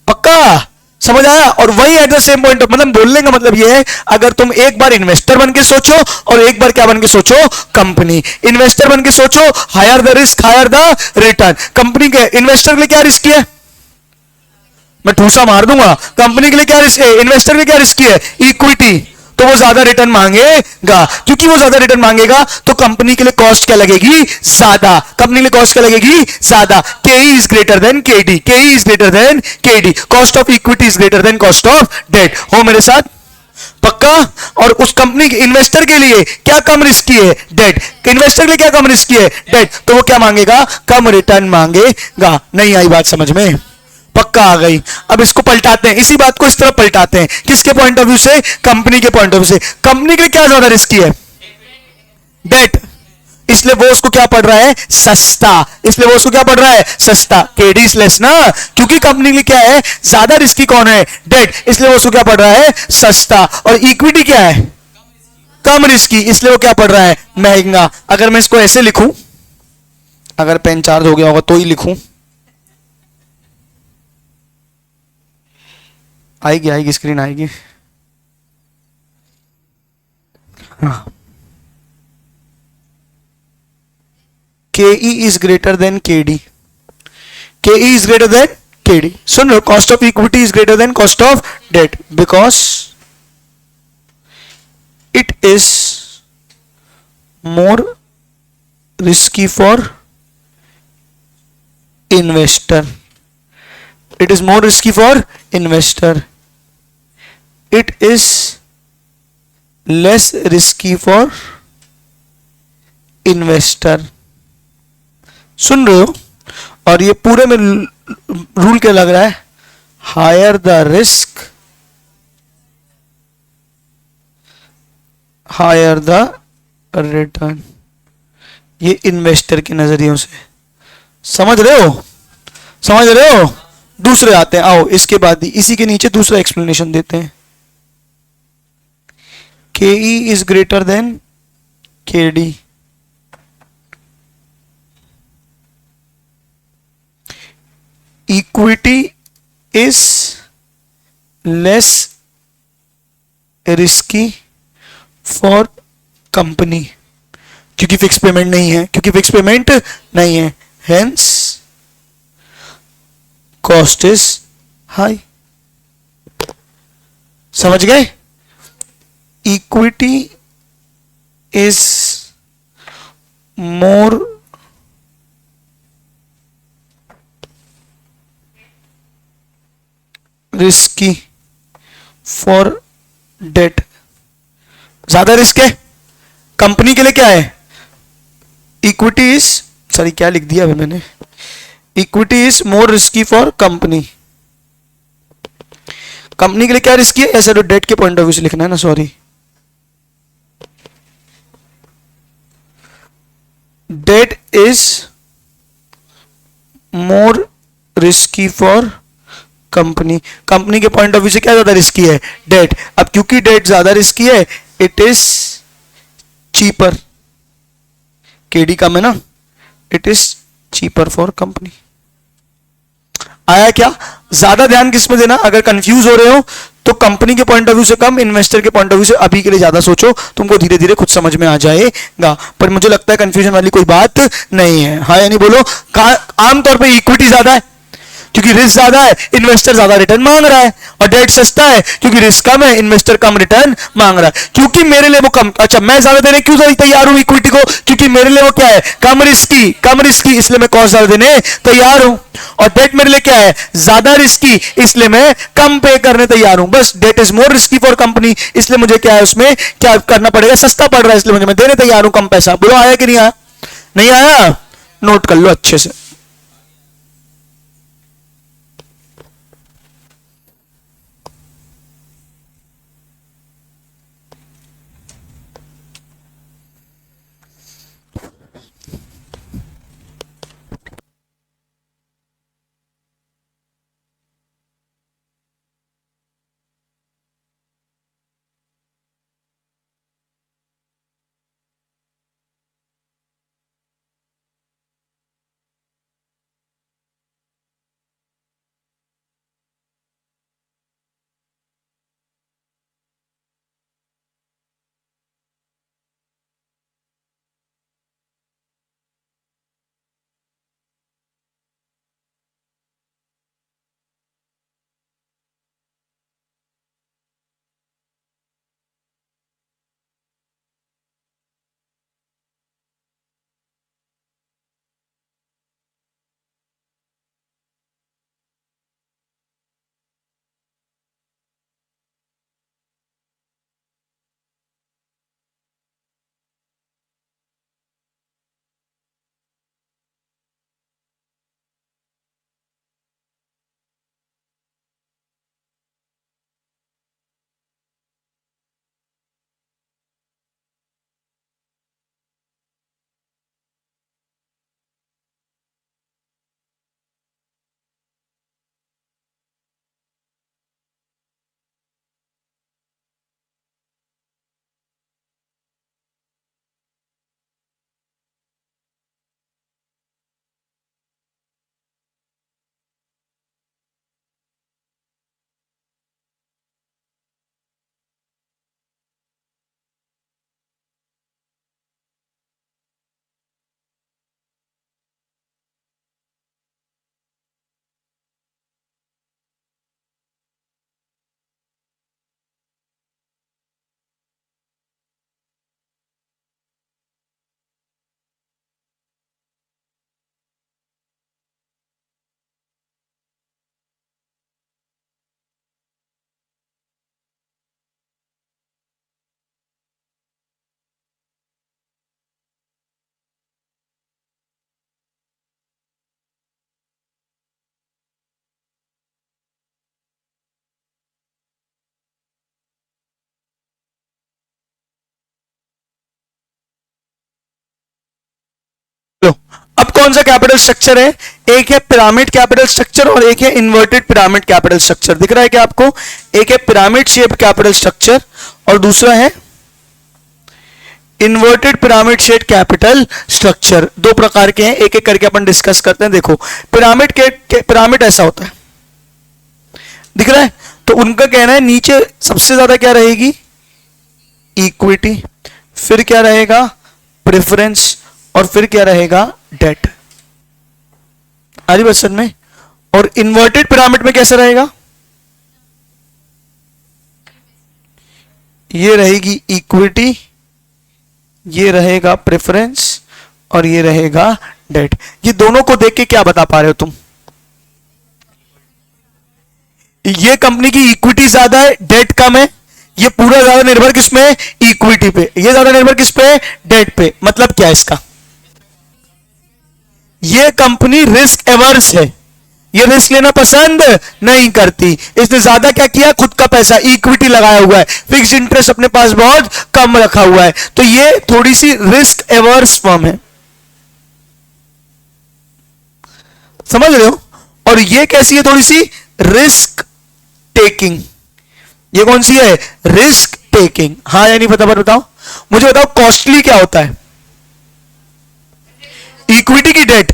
पक्का समझ आया। और वही एट द सेम पॉइंट, मतलब बोलने का मतलब ये है, अगर तुम एक बार इन्वेस्टर बन के सोचो और एक बार क्या बन के सोचो, कंपनी। इन्वेस्टर बन के सोचो, higher the risk higher the return. Company के, इन्वेस्टर के लिए क्या रिस्क है, मैं ठूसा मार दूंगा। कंपनी के लिए क्या रिस्क है, इन्वेस्टर के लिए क्या रिस्की है, इक्विटी। तो वो ज्यादा रिटर्न मांगेगा, क्योंकि वो ज्यादा रिटर्न मांगेगा तो कंपनी के लिए कॉस्ट क्या लगेगी, ज्यादा। कंपनी के लिए कॉस्ट क्या लगेगी, ज्यादा। K is greater than K D, K is greater than K D. Cost of equity is greater than cost of debt. हो मेरे साथ, पक्का। और उस कंपनी के, इन्वेस्टर के लिए क्या कम रिस्की है, डेट। इन्वेस्टर के लिए क्या कम रिस्की है, डेट। तो वो क्या मांगेगा, कम रिटर्न मांगेगा। नहीं आई बात समझ में, पक्का आ गई। अब इसको पलटाते हैं, इसी बात को इस तरह पलटाते हैं, किसके पॉइंट ऑफ व्यू से, कंपनी के पॉइंट ऑफ व्यू से। कंपनी के लिए क्या ज्यादा रिस्की है, डेट, इसलिए वो उसको क्या पड़ रहा है, सस्ता। इसलिए वो उसको क्या पड़ रहा है, सस्ता। केडी लेस ना, क्योंकि कंपनी के लिए क्या है, ज्यादा रिस्की कौन है, डेट, इसलिए वो उसको क्या पड़ रहा है, सस्ता। और इक्विटी क्या है, कम रिस्की, इसलिए वो क्या पड़ रहा है, महंगा। अगर मैं इसको ऐसे लिखूं, अगर पेन चार्ज हो गया होगा तो ही लिखूं, आएगी आएगी स्क्रीन आएगी, हाँ। K E is greater than K D, K E is greater than K D. सुन लो, cost of equity is greater than cost of debt because it is more risky for investor. It is more risky for investor. It is less risky for investor. सुन रहे हो? और ये पूरे में rule क्या लग रहा है? Higher the risk higher the return. ये इन्वेस्टर के नजरियों से समझ रहे हो? समझ रहे हो? दूसरे आते हैं, आओ इसके बाद ही इसी के नीचे दूसरा एक्सप्लेनेशन देते हैं। के E is greater than K D. Equity is less risky for company, क्योंकि फिक्स पेमेंट नहीं है, क्योंकि फिक्स पेमेंट नहीं है, हेंस कॉस्ट इज हाई। समझ गए? Equity is more risky for debt. ज्यादा रिस्क है कंपनी के लिए। क्या है? इक्विटी इज, सॉरी क्या लिख दिया अभी मैंने, equity is more risky for company. Company के लिए क्या रिस्की है? ऐसा तो डेट के पॉइंट ऑफ व्यू से लिखना है ना, sorry. Debt is more risky for company. Company के पॉइंट ऑफ व्यू से क्या ज्यादा रिस्की है? डेट। अब क्योंकि डेट ज्यादा रिस्की है, इट इज चीपर। केडी कम है ना, it is cheaper for company. आया क्या? ज्यादा ध्यान किस में देना? अगर कंफ्यूज हो रहे हो तो कंपनी के पॉइंट ऑफ व्यू से कम, इन्वेस्टर के पॉइंट ऑफ व्यू से अभी के लिए ज्यादा सोचो, तुमको धीरे धीरे खुद समझ में आ जाएगा। पर मुझे लगता है कंफ्यूजन वाली कोई बात नहीं है। हाँ या नहीं बोलो? आमतौर पर इक्विटी ज्यादा है क्योंकि रिस्क ज्यादा है, इन्वेस्टर ज्यादा रिटर्न मांग रहा है, और डेट सस्ता है क्योंकि रिस्क कम है, इन्वेस्टर कम रिटर्न मांग रहा है। क्योंकि मेरे लिए वो कम, अच्छा मैं ज्यादा देने क्यों तैयार हूं इक्विटी को? क्योंकि मेरे लिए वो क्या है? कम रिस्की, इसलिए मैं कॉस्ट ज्यादा देने तैयार हूं। और डेट मेरे लिए क्या है? ज्यादा रिस्की, इसलिए मैं कम पे करने तैयार हूं। बस debt is more risky for company, इसलिए मुझे क्या है, उसमें क्या करना पड़ेगा? सस्ता पड़ रहा है, इसलिए मैं देने तैयार हूं कम पैसा। बोलो आया कि नहीं आया? नहीं आया? नोट कर लो अच्छे से। कौन सा कैपिटल स्ट्रक्चर है? एक है पिरामिड कैपिटल स्ट्रक्चर और एक है इन्वर्टेड पिरामिड कैपिटल स्ट्रक्चर। दिख रहा है क्या आपको? एक है पिरामिड शेप कैपिटल स्ट्रक्चर और दूसरा है inverted pyramid shape capital structure. दो प्रकार के हैं, एक एक करके अपन डिस्कस करते हैं। देखो पिरामिड के पिरामिड ऐसा होता है, दिख रहा है? तो उनका कहना है नीचे सबसे ज्यादा क्या रहेगी? इक्विटी, फिर क्या रहेगा? प्रेफरेंस, और फिर क्या रहेगा? डेट। आरी बात समझ में? और इन्वर्टेड पिरामिड में कैसा रहेगा? ये रहेगी इक्विटी, ये रहेगा प्रेफरेंस और ये रहेगा डेट। ये दोनों को देख के क्या बता पा रहे हो तुम? ये कंपनी की इक्विटी ज्यादा है, डेट कम है। ये पूरा ज्यादा निर्भर किस में है? इक्विटी पे। ये ज्यादा निर्भर किस पे है? डेट पे। मतलब क्या है इसका? ये कंपनी रिस्क एवर्स है, ये रिस्क लेना पसंद नहीं करती। इसने ज्यादा क्या किया? खुद का पैसा इक्विटी लगाया हुआ है, फिक्स्ड इंटरेस्ट अपने पास बहुत कम रखा हुआ है। तो ये थोड़ी सी रिस्क एवर्स फर्म है, समझ रहे हो? और ये कैसी है? थोड़ी सी रिस्क टेकिंग। ये कौन सी है? Risk taking. हाँ या नहीं फटाफट बताओ मुझे। बताओ कॉस्टली क्या होता है? इक्विटी की डेट?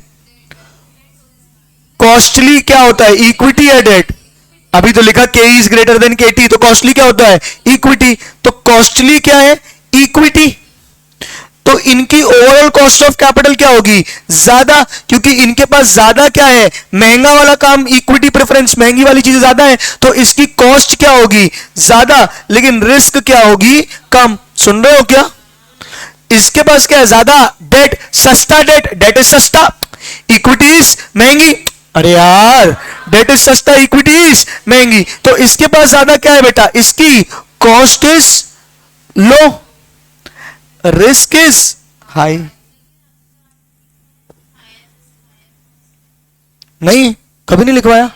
कॉस्टली क्या होता है? इक्विटी या डेट? अभी तो लिखा के इज ग्रेटर देन के टी, तो कॉस्टली क्या होता है? इक्विटी। तो कॉस्टली क्या है? इक्विटी। तो इनकी ओवरऑल कॉस्ट ऑफ कैपिटल क्या होगी? ज्यादा, क्योंकि इनके पास ज्यादा क्या है? महंगा वाला काम, इक्विटी प्रेफरेंस, महंगी वाली चीजें ज्यादा है, तो इसकी कॉस्ट क्या होगी? ज्यादा, लेकिन रिस्क क्या होगी? कम। सुन रहे हो क्या? इसके पास क्या है? ज्यादा डेट, सस्ता डेट, डेट इज सस्ता, इक्विटीज महंगी। अरे यार, डेट इज सस्ता, इक्विटीज महंगी, तो इसके पास ज्यादा क्या है बेटा? इसकी cost is low, risk is high. नहीं, कभी नहीं लिखवाया।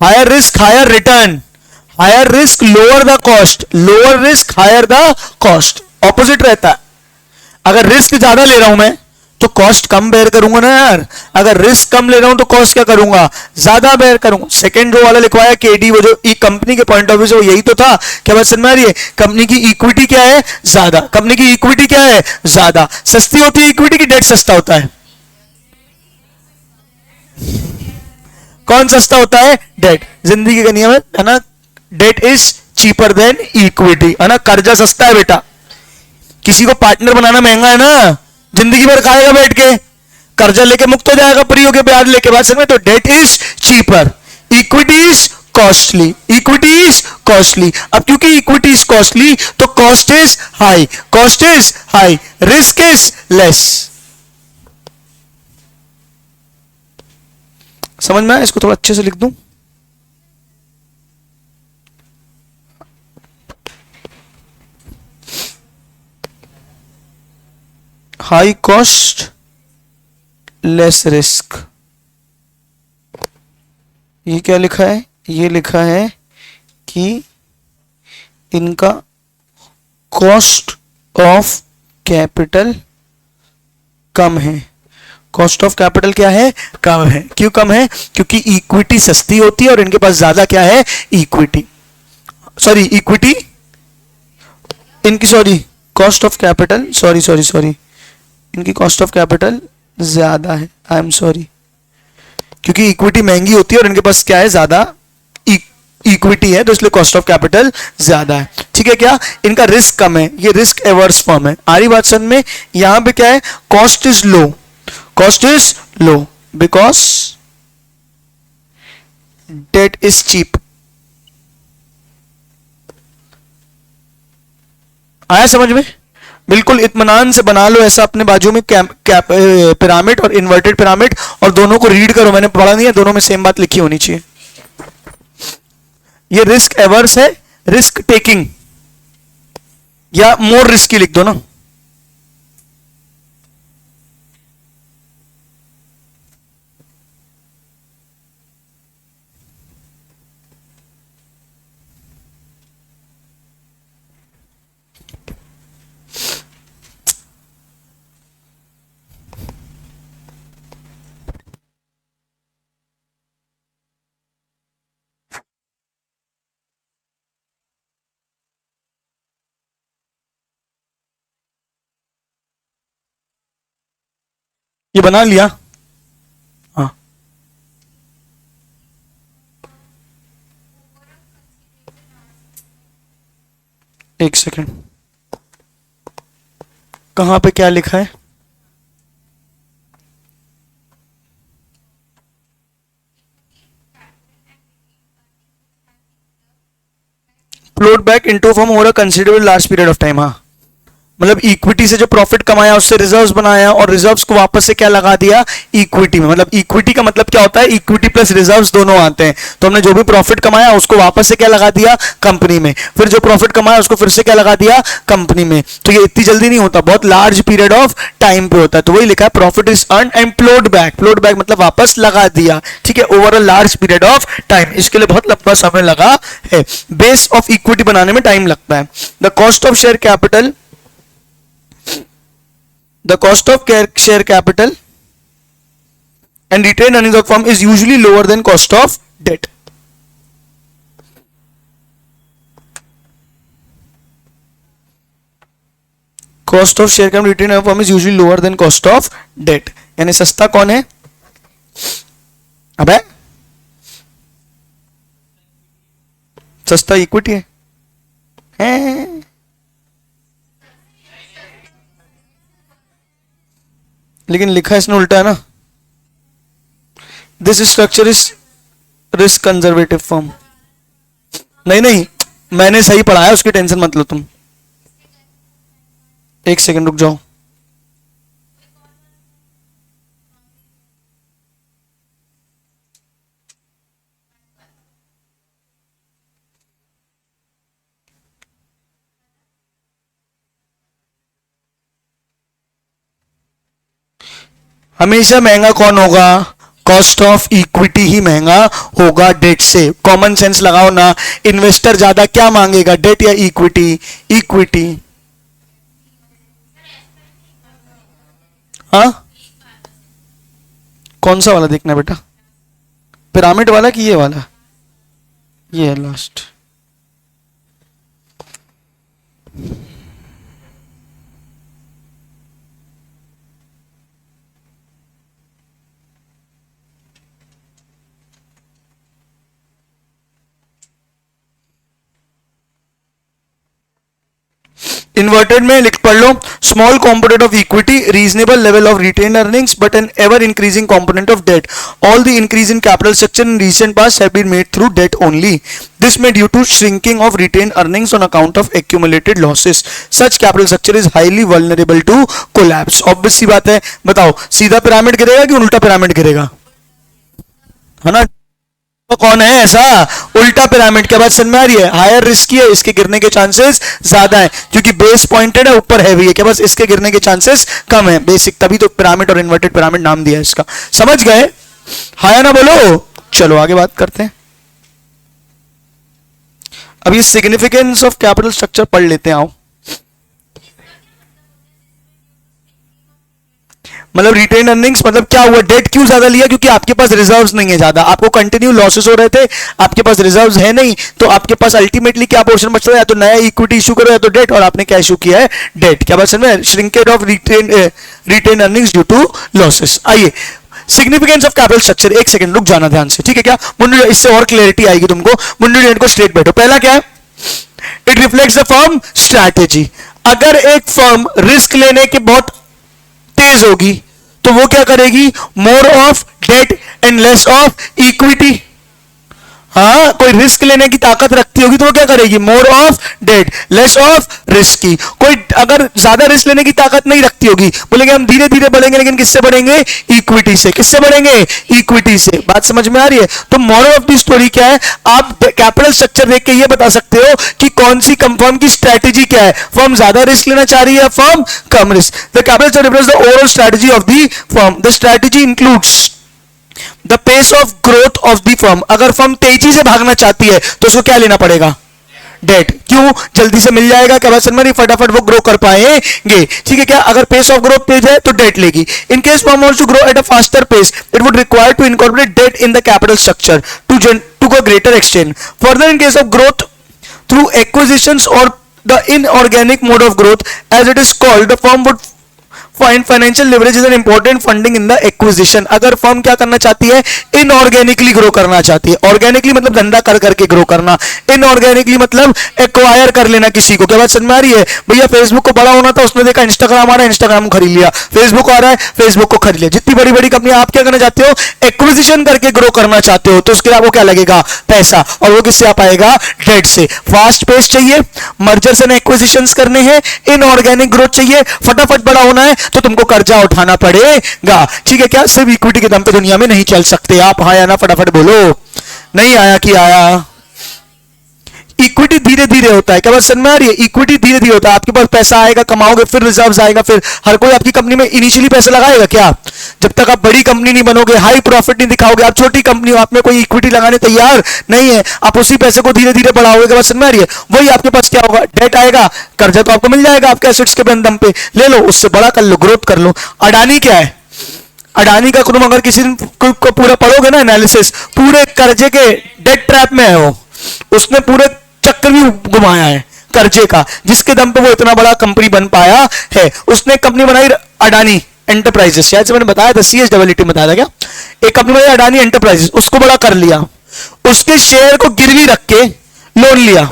Higher risk higher return, higher risk lower the cost, lower risk higher the cost, opposite रहता है। अगर रिस्क ज्यादा ले रहा हूं मैं तो कॉस्ट कम बेयर करूंगा ना यार। अगर रिस्क कम ले रहा हूं तो कॉस्ट क्या करूंगा? ज्यादा बेयर करूंगा। सेकंड रो वाला लिखवाया केडी, वो जो कंपनी के पॉइंट ऑफ व्यू से वो यही तो था। क्या बात समझ में आ रही है? कंपनी की इक्विटी क्या है? ज्यादा। कंपनी की इक्विटी क्या है? ज्यादा। सस्ती होती है इक्विटी की डेट सस्ता होता है? कौन सस्ता होता है? डेट। जिंदगी का नियम है ना, debt is cheaper than equity, है ना? कर्जा सस्ता है बेटा। किसी को पार्टनर बनाना महंगा है ना, जिंदगी भर खाएगा बैठ के, कर्जा लेके मुक्त हो जाएगा फ्री होके ब्याज लेके। बात समझ में? तो debt is cheaper, equity is costly, equity is costly. अब क्योंकि इक्विटी इज कॉस्टली तो cost is high, cost is high, risk is less. समझ में आया? इसको थोड़ा अच्छे से लिख दूं। High cost less risk. ये क्या लिखा है? ये लिखा है कि इनका कॉस्ट ऑफ कैपिटल कम है। कॉस्ट ऑफ कैपिटल क्या है? कम है। क्यों कम है? क्योंकि इक्विटी सस्ती होती है और इनके पास ज्यादा क्या है? इक्विटी, सॉरी इक्विटी, इनकी sorry cost of capital, sorry sorry sorry, इनकी कॉस्ट ऑफ कैपिटल ज्यादा है। आई एम सॉरी, क्योंकि इक्विटी महंगी होती है और इनके पास क्या है? ज्यादा इक्विटी है, तो इसलिए कॉस्ट ऑफ कैपिटल ज्यादा है। ठीक है क्या? इनका रिस्क कम है, ये रिस्क एवर्स फर्म है। आरी बात समझ में? यहां पे क्या है? Cost is low, cost is low because debt is cheap. आया समझ में? बिल्कुल इत्मीनान से बना लो ऐसा अपने बाजू में पिरामिड और इन्वर्टेड पिरामिड, और दोनों को रीड करो। मैंने पढ़ा नहीं है, दोनों में सेम बात लिखी होनी चाहिए। ये रिस्क एवर्स है, रिस्क टेकिंग, या मोर रिस्की लिख दो ना। ये बना लिया? हाँ, एक सेकेंड, कहां पे क्या लिखा है? Float back into form over a considerable large period of time. हाँ, मतलब इक्विटी से जो प्रॉफिट कमाया उससे रिजर्व्स बनाया और रिजर्व्स को वापस से क्या लगा दिया? इक्विटी में। मतलब इक्विटी का मतलब क्या होता है? इक्विटी प्लस रिजर्व्स दोनों आते हैं। तो हमने जो भी प्रॉफिट कमाया उसको वापस से क्या लगा दिया? कंपनी में। फिर जो प्रॉफिट कमाया उसको फिर से क्या लगा दिया? कंपनी में। तो ये इतनी जल्दी नहीं होता, बहुत लार्ज पीरियड ऑफ टाइम पे होता है। तो वही लिखा है, profit is earn and float back. Float back मतलब वापस लगा दिया, ठीक है, over a large period of time. इसके लिए बहुत लंबा समय लगा है। बेस ऑफ इक्विटी बनाने में टाइम लगता है। The cost of share capital, the cost of share capital and retained earnings of firm is usually lower than cost of debt. Cost of share capital retained earnings of firm is usually lower than cost of debt. यानी सस्ता कौन है? अबे सस्ता equity है? लेकिन लिखा इसने उल्टा है ना। This structure is risk conservative firm. नहीं नहीं, मैंने सही पढ़ा है, उसकी टेंशन मत लो तुम। एक सेकंड रुक जाओ। हमेशा महंगा कौन होगा? कॉस्ट ऑफ इक्विटी ही महंगा होगा डेट से। कॉमन सेंस लगाओ ना। इन्वेस्टर ज्यादा क्या मांगेगा, डेट या इक्विटी? इक्विटी। हाँ, कौन सा वाला देखना बेटा? पिरामिड वाला कि ये वाला? ये है लास्ट। इन्वर्टेड में लिख पढ़ लो। Small component of equity, reasonable level of retained earnings, but an ever increasing component of debt. All the increase in capital structure in recent past have been made through debt only. This में due to shrinking of retained earnings on account of accumulated losses. Such capital structure is highly vulnerable to collapse. Obvious सी बात है, बताओ सीधा pyramid गिरेगा कि उल्टा pyramid गिरेगा? है ना? तो कौन है ऐसा? उल्टा पिरामिड। के बाद समझ में आ रही है? हायर रिस्की है, इसके गिरने के चांसेस ज्यादा है क्योंकि बेस पॉइंटेड है, ऊपर हैवी है। क्या बस इसके गिरने के चांसेस कम है, बेसिक। तभी तो पिरामिड और इन्वर्टेड पिरामिड नाम दिया है इसका। समझ गए? हाया ना बोलो। चलो आगे बात करते हैं। अब ये सिग्निफिकेंस ऑफ कैपिटल स्ट्रक्चर पढ़ लेते हैं। आओ, मतलब रिटेन अर्निंग्स मतलब क्या हुआ? डेट क्यों ज्यादा लिया? क्योंकि आपके पास रिजर्व्स नहीं है ज्यादा, आपको कंटिन्यू लॉसेस हो रहे थे, आपके पास रिजर्व्स है नहीं, तो आपके पास अल्टीमेटली क्या पोर्शन बच रहा है? या तो नया इक्विटी इशू करो या तो डेट, और आपने क्या इशू किया है? डेट। क्या बात समझ में? Shrinkage of retained earnings due to losses. आइए, सिग्निफिकेंस ऑफ कैपिटल स्ट्रक्चर। एक सेकंड रुक जाना ध्यान से, ठीक है क्या? मुंडू, इससे और क्लियरिटी आएगी तुमको। मुंडू डेट को स्ट्रेट बैठो। पहला क्या है? It reflects the firm strategy. अगर एक फर्म रिस्क लेने के बहुत तेज होगी तो वो क्या करेगी? More of debt and less of equity. हाँ, कोई रिस्क लेने की ताकत रखती होगी तो वो क्या करेगी? More of debt less of risky. कोई अगर ज्यादा रिस्क लेने की ताकत नहीं रखती होगी, बोलेंगे हम धीरे धीरे बढ़ेंगे, लेकिन किससे बढ़ेंगे? इक्विटी से। किससे बढ़ेंगे? इक्विटी से। बात समझ में आ रही है? तो मोरल ऑफ द स्टोरी क्या है? आप कैपिटल स्ट्रक्चर देख के ये बता सकते हो कि कौन सी फर्म की स्ट्रैटेजी क्या है। फर्म ज्यादा रिस्क लेना चाह रही है, फर्म कम risk. The capital structure represents the overall strategy of the firm. The strategy includes the pace of growth of the firm. अगर फर्म तेजी से भागना चाहती है तो उसको क्या लेना पड़ेगा? डेट। क्यों? जल्दी से मिल जाएगा। क्या बात समझ? फटाफट वो ग्रो कर पाएंगे, ठीक है क्या? अगर पेस ऑफ ग्रोथ तेज है तो डेट लेगी। In case firm wants to grow at a faster pace, it would require to incorporate debt in the capital structure to a greater extent. Further, in case of growth through acquisitions और the inorganic mode of growth as it is called, the firm would financial leverage is an important funding in the acquisition. अगर firm क्या करना चाहती है, inorganically grow करना चाहती है। Organically मतलब धंधा कर करके ग्रो करना, इनऑर्गेनिकली मतलब एक्वायर कर लेना किसी को। क्या बात समझ में आ रही है भैया? फेसबुक को बड़ा होना था, उसने देखा इंस्टाग्राम आ रहा है, इंस्टाग्राम खरीद लिया। फेसबुक आ रहा है, फेसबुक को खरीद लिया। जितनी बड़ी बड़ी कंपनी आप क्या करना चाहते हो, एक्विजिशन करके ग्रो करना चाहते हो, तो उसके लिए आपको क्या लगेगा, पैसा। और वो किससे आ पाएगा, डेट से। फास्ट पेस चाहिए, मर्जर्स एंड एक्विजिशंस करने हैं, इनऑर्गेनिक ग्रोथ चाहिए, फटाफट बड़ा होना है, तो तुमको कर्जा उठाना पड़ेगा। ठीक है क्या? सिर्फ इक्विटी के दम पे दुनिया में नहीं चल सकते आप। हाँ या ना फटाफट बोलो। नहीं आया कि आया? इक्विटी धीरे धीरे होता है। क्या बात समझ में आ रही है? इक्विटी धीरे धीरे होता है। आपके पास पैसा आएगा, कमाओगे, फिर रिजर्व्स आएगा, फिर हर कोई आपकी कंपनी में इनिशियली पैसा लगाएगा क्या? जब तक आप बड़ी कंपनी नहीं बनोगे, हाई प्रॉफिट नहीं दिखाओगे, आप छोटी कंपनी हो, आप में कोई इक्विटी लगाने तैयार नहीं है, आप उसी पैसे को धीरे धीरे बढ़ाओगे। क्या बात समझ में आ रही है? वही आपके पास क्या होगा, डेट आएगा, कर्जा तो आपको मिल जाएगा आपके एसेट्स के दम पे, ले लो, उससे बड़ा कर लो, ग्रोथ कर लो। अडानी क्या है? अडानी का तुम अगर किसी दिन को पूरा पढ़ोगे ना एनालिसिस, पूरे कर्जे के डेट ट्रैप में है वो। उसने पूरे चक्कर भी घुमाया है कर्जे का, जिसके दम पे वो इतना बड़ा कंपनी बन पाया है। उसने कंपनी बनाई अडानी एंटरप्राइजेस, शायद से मैंने बताया था, CHEET बताया था क्या? एक कंपनी बनाई अडानी एंटरप्राइजेस, उसको बड़ा कर लिया, उसके शेयर को गिरवी रख के लोन लिया।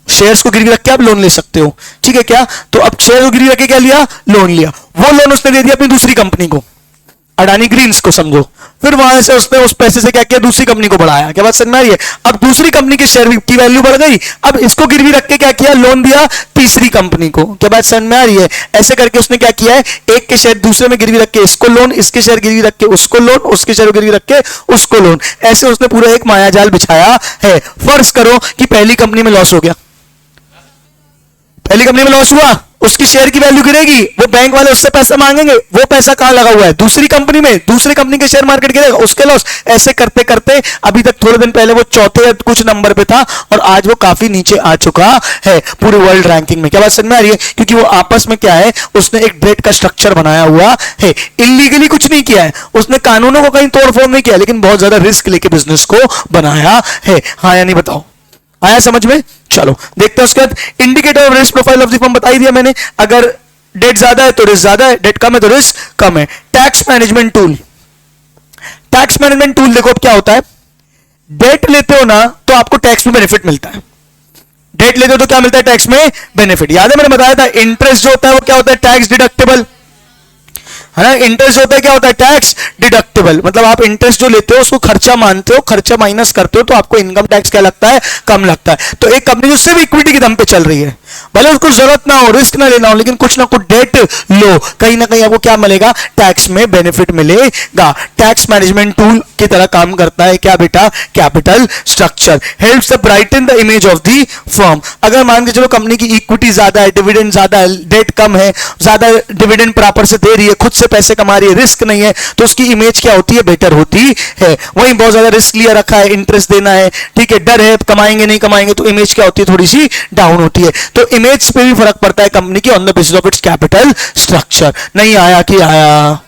शेयर्स को गिरवी रख के आप लोन ले सकते हो, ठीक है क्या? तो अब शेयर को गिरवी रख के क्या लिया, लोन लिया। वो लोन उसने दे दिया अपनी दूसरी कंपनी को, अडानी ग्रीन्स को समझो। फिर वहां से उसने उस पैसे से क्या किया, दूसरी कंपनी को बढ़ाया। क्या बात समझ में आ रही है? अब दूसरी कंपनी के शेयर की वैल्यू बढ़ गई, अब इसको गिरवी रख के क्या किया, लोन दिया तीसरी कंपनी को। क्या बात समझ में आ रही है? ऐसे करके उसने क्या किया है, एक के शेयर दूसरे में गिरवी रख के इसको लोन, इसके शेयर गिरवी रख के उसको लोन, उसके शेयर गिरवी रख के उसको लोन। ऐसे उसने पूरा एक मायाजाल बिछाया है। फर्ज करो कि पहली कंपनी में लॉस हो गया, पहली कंपनी में लॉस हुआ, उसकी शेयर की वैल्यू गिरेगी, वो बैंक वाले उससे पैसा मांगेंगे, वो पैसा कहां लगा हुआ है, दूसरी कंपनी में, दूसरी कंपनी के शेयर मार्केट गिरेगा, उसके लॉस। ऐसे करते करते अभी तक थोड़े दिन पहले वो चौथे या कुछ नंबर पे था, और आज वो काफी नीचे आ चुका है पूरे वर्ल्ड रैंकिंग में। क्या बात समझ में आ रही है? क्योंकि वो आपस में क्या है, उसने एक डेट का स्ट्रक्चर बनाया हुआ है। इलीगली कुछ नहीं किया है उसने, कानूनों को कहीं तोड़फोड़ नहीं किया, लेकिन बहुत ज्यादा रिस्क लेके बिजनेस को बनाया है। हाँ या नहीं बताओ? आया समझ में? चलो देखते हैं उसके बाद। Indicator of risk profile of the firm बता ही दिया मैंने। अगर डेट ज्यादा है तो रिस्क ज्यादा है, डेट कम है तो रिस्क कम है। Tax management tool, tax management tool देखो अब क्या होता है। डेट लेते हो ना तो आपको टैक्स में बेनिफिट मिलता है। डेट लेते हो तो क्या मिलता है, टैक्स में बेनिफिट। याद है मैंने बताया था, इंटरेस्ट जो होता है वो क्या होता है, टैक्स डिडक्टेबल है ना। इंटरेस्ट होता है, क्या होता है, टैक्स डिडक्टेबल। मतलब आप इंटरेस्ट जो लेते हो उसको खर्चा मानते हो, खर्चा माइनस करते हो, तो आपको इनकम टैक्स क्या लगता है, कम लगता है। तो एक कंपनी जो सिर्फ इक्विटी के दम पे चल रही है, भले उसको जरूरत ना हो, रिस्क ना लेना हो, लेकिन कुछ ना कुछ डेट लो, कहीं ना कहीं आपको क्या मिलेगा, टैक्स में बेनिफिट मिलेगा। टैक्स मैनेजमेंट टूल की तरह काम करता है क्या बेटा, capital structure. Helps the brighten the image of the firm. अगर मान के चलो कंपनी की इक्विटी ज्यादा है, डिविडेंड ज्यादा है, डेट कम है, ज्यादा डिविडेंड प्रॉपर से दे रही है, खुद से पैसे कमा रही है, रिस्क नहीं है, तो उसकी इमेज क्या होती है, बेटर होती है। वहीं बहुत ज्यादा रिस्क लिया रखा है, इंटरेस्ट देना है, ठीक है, डर है कमाएंगे नहीं कमाएंगे, तो इमेज क्या होती है, थोड़ी सी डाउन होती है। तो इमेज पे भी फर्क पड़ता है कंपनी की on the basis of its capital structure. नहीं आया कि आया?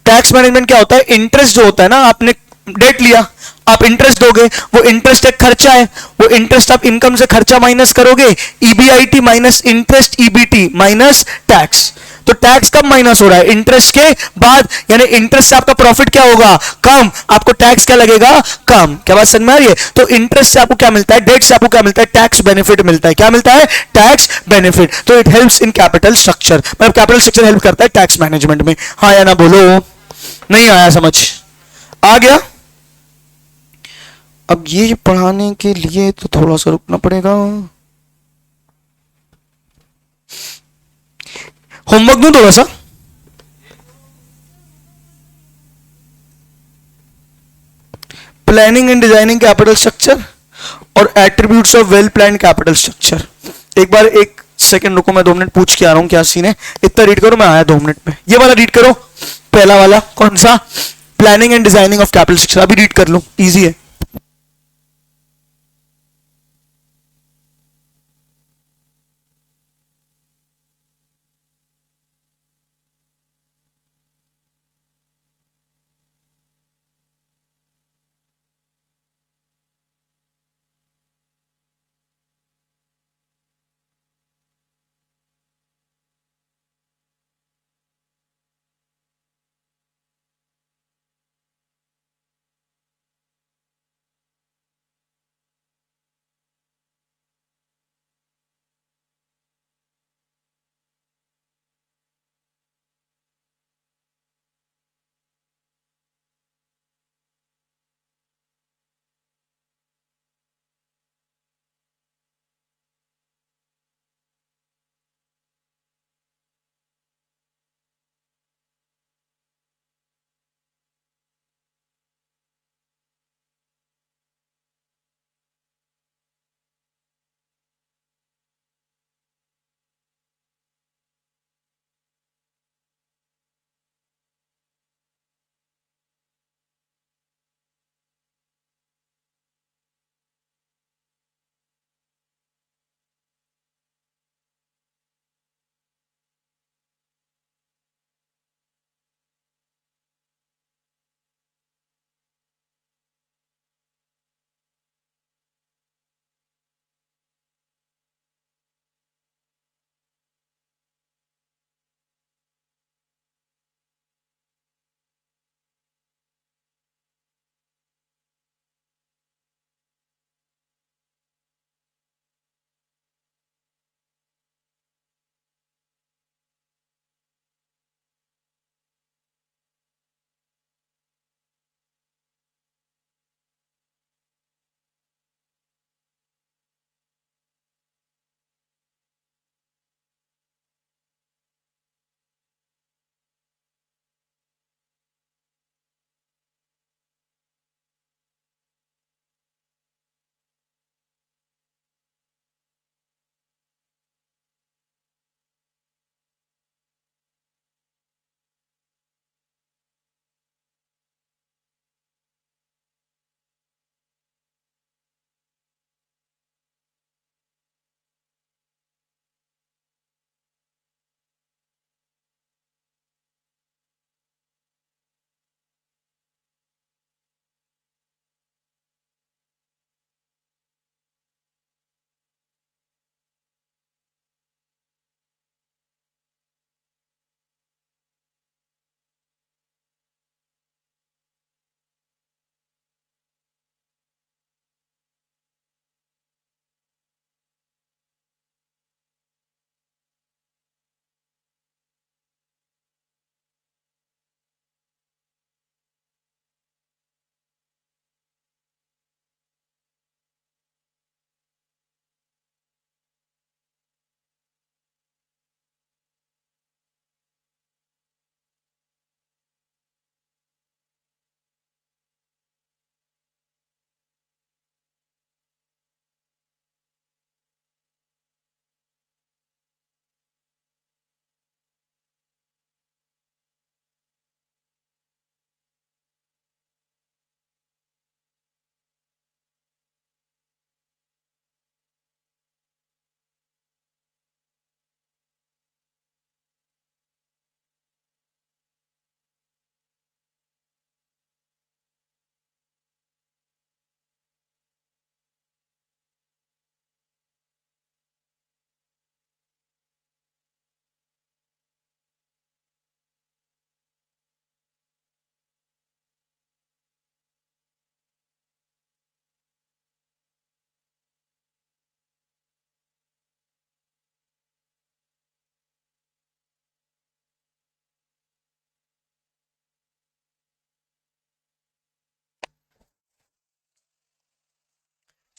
टैक्स मैनेजमेंट क्या होता है, इंटरेस्ट जो होता है ना, आपने डेट लिया, आप इंटरेस्ट दोगे, वो इंटरेस्ट एक खर्चा है, वो इंटरेस्ट आप इनकम से खर्चा माइनस करोगे, EBIT minus interest, EBT minus tax. तो टैक्स कब माइनस हो रहा है, इंटरेस्ट के बाद, यानी इंटरेस्ट से आपका प्रॉफिट क्या होगा, कम, आपको टैक्स क्या लगेगा, कम। क्या बात समझ में आ रही है? तो इंटरेस्ट से आपको क्या मिलता है, डेट से आपको क्या मिलता है, टैक्स बेनिफिट मिलता है। क्या मिलता है, टैक्स बेनिफिट। तो it helps in capital structure, मतलब कैपिटल स्ट्रक्चर हेल्प करता है टैक्स मैनेजमेंट में। हाँ या ना बोलो? नहीं आया समझ? आ गया? अब ये पढ़ाने के लिए तो थोड़ा सा रुकना पड़ेगा। होमवर्क दूं थोड़ा सा? Planning and designing capital structure और attributes of well plan capital structure. एक बार एक सेकंड रुको, मैं 2 मिनट पूछ के आ रहा हूं क्या सीन है। इतना रीड करो, मैं आया 2 मिनट में। ये वाला रीड करो, पहला वाला कौन सा, planning and designing of capital structure. अभी रीड कर लो, इजी है।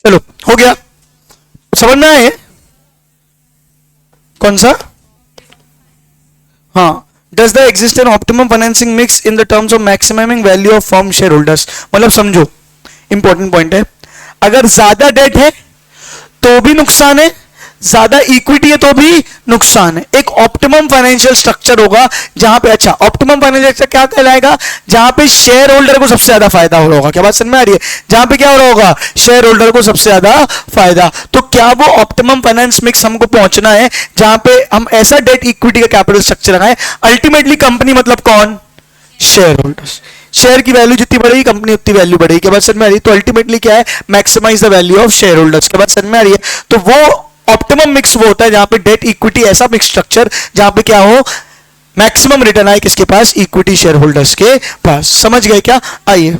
चलो हो गया, समझ में आए? कौन सा? हाँ, does the exist an optimum financing mix in the terms of maximum value of firm share holders. मतलब समझो, इंपॉर्टेंट पॉइंट है, अगर ज्यादा डेट है तो भी नुकसान है, ज्यादा इक्विटी है तो भी नुकसान है। एक ऑप्टिमम फाइनेंशियल स्ट्रक्चर होगा जहां पे, अच्छा ऑप्टिमम फाइनेंशियल स्ट्रक्चर क्या कहलाएगा? जहां पे शेयर होल्डर को सबसे ज्यादा फायदा हो रहा होगा। क्या बात समझ में आ रही है? जहां पे क्या हो रहा होगा? शेयर होल्डर को सबसे ज्यादा फायदा। तो क्या वो ऑप्टिमम फाइनेंस मिक्स हमको पहुंचना है जहां पे हम ऐसा डेट इक्विटी का कैपिटल स्ट्रक्चर लगाएं? अल्टीमेटली कंपनी मतलब कौन? Share holders. शेयर की वैल्यू जितनी बढ़ेगी कंपनी उतनी वैल्यू बढ़ेगी। क्या बात समझ में आ रही है? तो अल्टीमेटली क्या है? Maximize the value of share holders. क्या बात समझ में आ रही है? तो वो ऑप्टिमम मिक्स वो होता है जहां पे डेट इक्विटी, ऐसा मिक्स स्ट्रक्चर जहां पे क्या हो, मैक्सिमम रिटर्न आए किसके पास? इक्विटी शेयर होल्डर्स के पास। समझ गए क्या? आइए,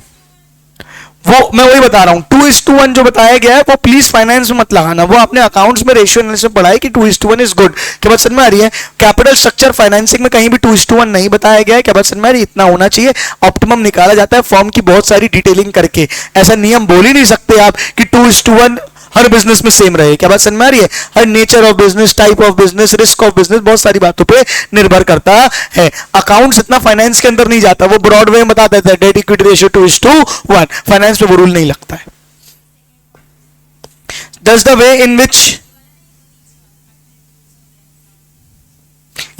वो मैं वही बता रहा हूं, 2:1 जो बताया गया है वो प्लीज फाइनेंस में मत लगाना, वो आपने अकाउंट्स में रेशियो एनालिसिस में पढ़ा है कि 2:1 इज गुड। क्या बात समझ में आ रही है? कैपिटल स्ट्रक्चर फाइनेंसिंग में कहीं भी 2:1 नहीं बताया गया है। क्या बात समझ में आ रही है? इतना होना चाहिए। ऑप्टिमम निकाला जाता है फॉर्म की बहुत सारी डिटेलिंग करके। ऐसा नियम बोल ही नहीं सकते आप कि 2:1 हर बिजनेस में सेम रहे। क्या बात समझ में आ रही है? Her nature of business, type of business, risk of business, बहुत सारी बातों पे निर्भर करता है। अकाउंट्स इतना फाइनेंस के अंदर नहीं जाता, वो ब्रॉड वे में बता देता है डेट इक्विटी रेशियो 2:1। फाइनेंस में वो रूल नहीं लगता है। Does the way in which,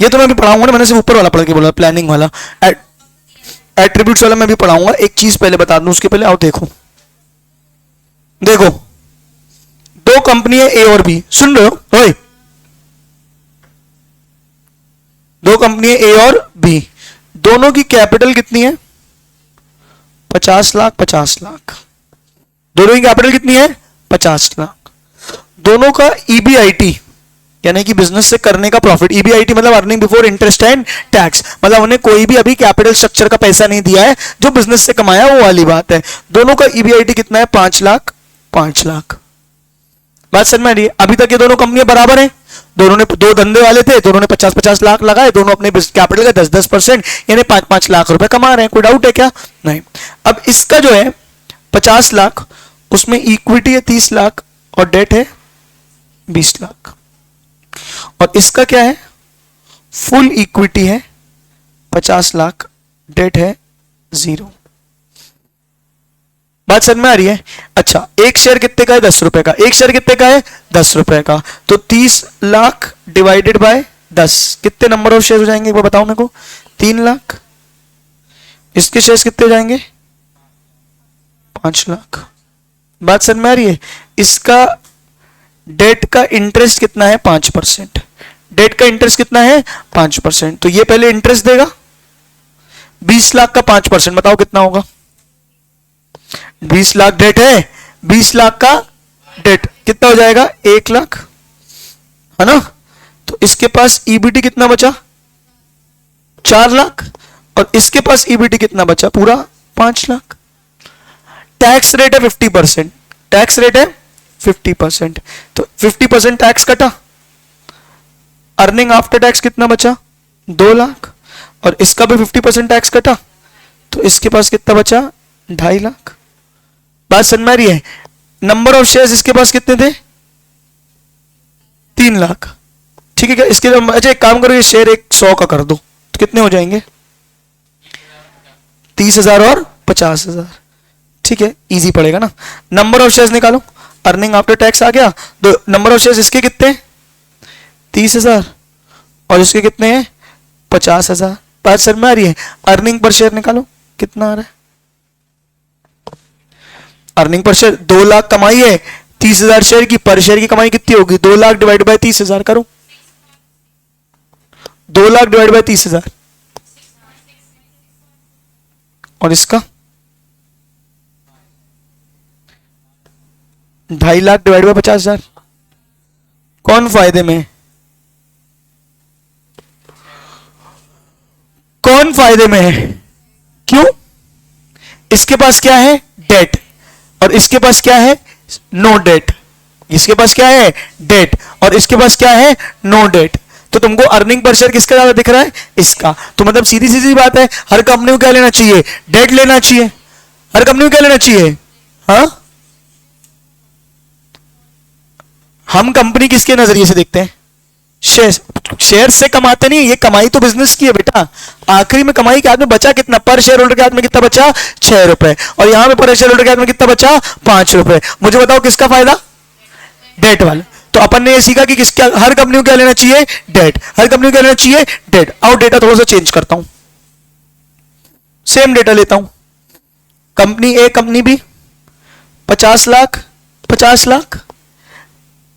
ये तो मैं भी पढ़ाऊंगा ना, मैंने सिर्फ ऊपर वाला पढ़ के बोला, प्लानिंग वाला, एट्रीब्यूट्स वाला मैं भी पढ़ाऊंगा। एक चीज पहले बता दूं उसके पहले, आओ देखो, देखो दो कंपनी है ए और बी, सुन रहे हो? ओए, दो कंपनी है ए और बी, दोनों की कैपिटल कितनी है? 50 लाख 50 लाख। दोनों की कैपिटल कितनी है? 50 लाख। दोनों का ईबीआईटी यानी कि बिजनेस से करने का प्रॉफिट, ईबीआईटी मतलब earning before interest and tax, मतलब उन्हें कोई भी अभी कैपिटल स्ट्रक्चर का पैसा नहीं दिया है, जो बिजनेस से कमाया वो वाली बात है। दोनों का ईबीआईटी कितना है? 5 लाख 5 लाख। बात समझ में आ रही है? अभी तक ये दोनों कंपनियां बराबर हैं, दोनों ने, दो धंधे वाले थे, दोनों ने 50-50 लाख लगाए, दोनों अपने कैपिटल का 10-10% यानी 5-5 लाख रुपए कमा रहे हैं। कोई डाउट है क्या? नहीं। अब इसका जो है 50 लाख, उसमें इक्विटी है 30 लाख और डेट है 20 लाख, और इसका क्या है? फुल इक्विटी है 50 लाख, डेट है 0। बात समझ में आ रही है? अच्छा, एक शेयर कितने का है? 10 रुपए का। एक शेयर कितने का है? 10 रुपए का। तो 30 लाख डिवाइडेड बाय 10, कितने नंबर ऑफ शेयर हो जाएंगे? वो बताओ मेरे को। 3 लाख। इसके शेयर कितने हो जाएंगे? 5 लाख। बात समझ में आ रही है? इसका डेट का इंटरेस्ट कितना है? 5%। डेट का इंटरेस्ट कितना है? 5%। तो ये पहले इंटरेस्ट देगा 20 लाख का 5%, बताओ कितना होगा? 20 लाख डेट है, 20 लाख का डेट कितना हो जाएगा? 1 लाख, है ना? तो इसके पास ईबीटी कितना बचा? 4 लाख, और इसके पास ईबीटी कितना बचा? पूरा 5 लाख। टैक्स रेट है 50%, टैक्स रेट है 50%, तो 50% टैक्स कटा, अर्निंग आफ्टर टैक्स कितना बचा? 2 लाख, और इसका भी 50% टैक्स कटा, तो इसके पास कितना बचा? 2.5 लाख। बात समझ में आ रही है? नंबर ऑफ शेयर्स इसके पास कितने थे? 3 लाख। ठीक है क्या? इसके लिए अच्छा एक काम करो, ये शेयर एक 100 का कर दो, तो कितने हो जाएंगे? 30,000 और 50,000। ठीक है, इजी पड़ेगा ना? नंबर ऑफ शेयर्स निकालो, अर्निंग आफ्टर टैक्स आ गया। तो नंबर ऑफ शेयर्स इसके कितने? 30,000, और इसके कितने हैं? 50,000। बात समझ में आ रही है? अर्निंग पर शेयर निकालो, कितना आ रहा है? अर्निंग पर शेयर 2 लाख कमाई है, 30,000 शेयर की, पर शेयर की कमाई कितनी होगी? 2 लाख डिवाइड बाय 30,000 करो, 2 लाख डिवाइड बाय 30,000, और इसका 2.5 लाख डिवाइड बाय 50,000। कौन फायदे में? कौन फायदे में है? क्यों? इसके पास क्या है? डेट, और इसके पास क्या है? No debt. इसके पास क्या है? डेट, और इसके पास क्या है? No debt. तो तुमको अर्निंग पर शेयर किसका ज्यादा दिख रहा है? इसका। तो मतलब सीधी सीधी बात है, हर कंपनी को क्या लेना चाहिए? डेट लेना चाहिए। हर कंपनी को क्या लेना चाहिए? हाँ, हम कंपनी किसके नजरिए से देखते हैं? शेयर से कमाते नहीं, ये कमाई तो बिजनेस की है बेटा। आखिरी में कमाई के हाथ में बचा कितना? पर शेयर होल्डर के हाथ में कितना बचा? 6 रुपए। और यहां में पर शेयर होल्डर के हाथ में कितना बचा? 5 रुपए। मुझे बताओ किसका फायदा? डेट वाला। तो अपन ने ये सीखा कि किसका, हर कंपनी को क्या लेना चाहिए? डेट। हर कंपनी को क्या लेना चाहिए? डेट। आओ डेटा थोड़ा सा चेंज करता हूं, सेम डेटा लेता हूं। Company A, company B, 50 lakh, 50 lakh,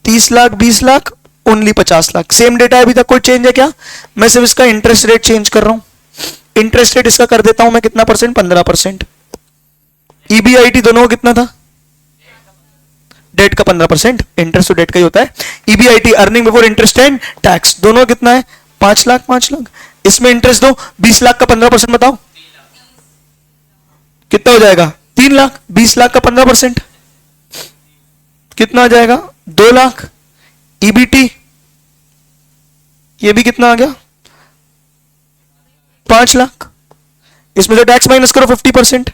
30 lakh, 20 lakh, only 50 lakh. Same data है, अभी तक कोई चेंज है क्या? मैं सिर्फ इसका इंटरेस्ट रेट चेंज कर रहा हूं। इंटरेस्ट रेट इसका कर देता हूं मैं कितना परसेंट? 15%। ईबीआईटी दोनों को कितना था? डेट का 15%, इंटरेस्ट तो डेट का ही होता है। EBIT earning before interest and tax, दोनों कितना है? 5 लाख, 5 लाख। इसमें इंटरेस्ट दो, 20 लाख का 15% बताओ कितना हो जाएगा? 3 लाख। 20 लाख का 15% कितना आ जाएगा? 2 लाख। ईबीटी ये भी कितना आ गया? 5 लाख। इसमें से टैक्स माइनस करो 50%,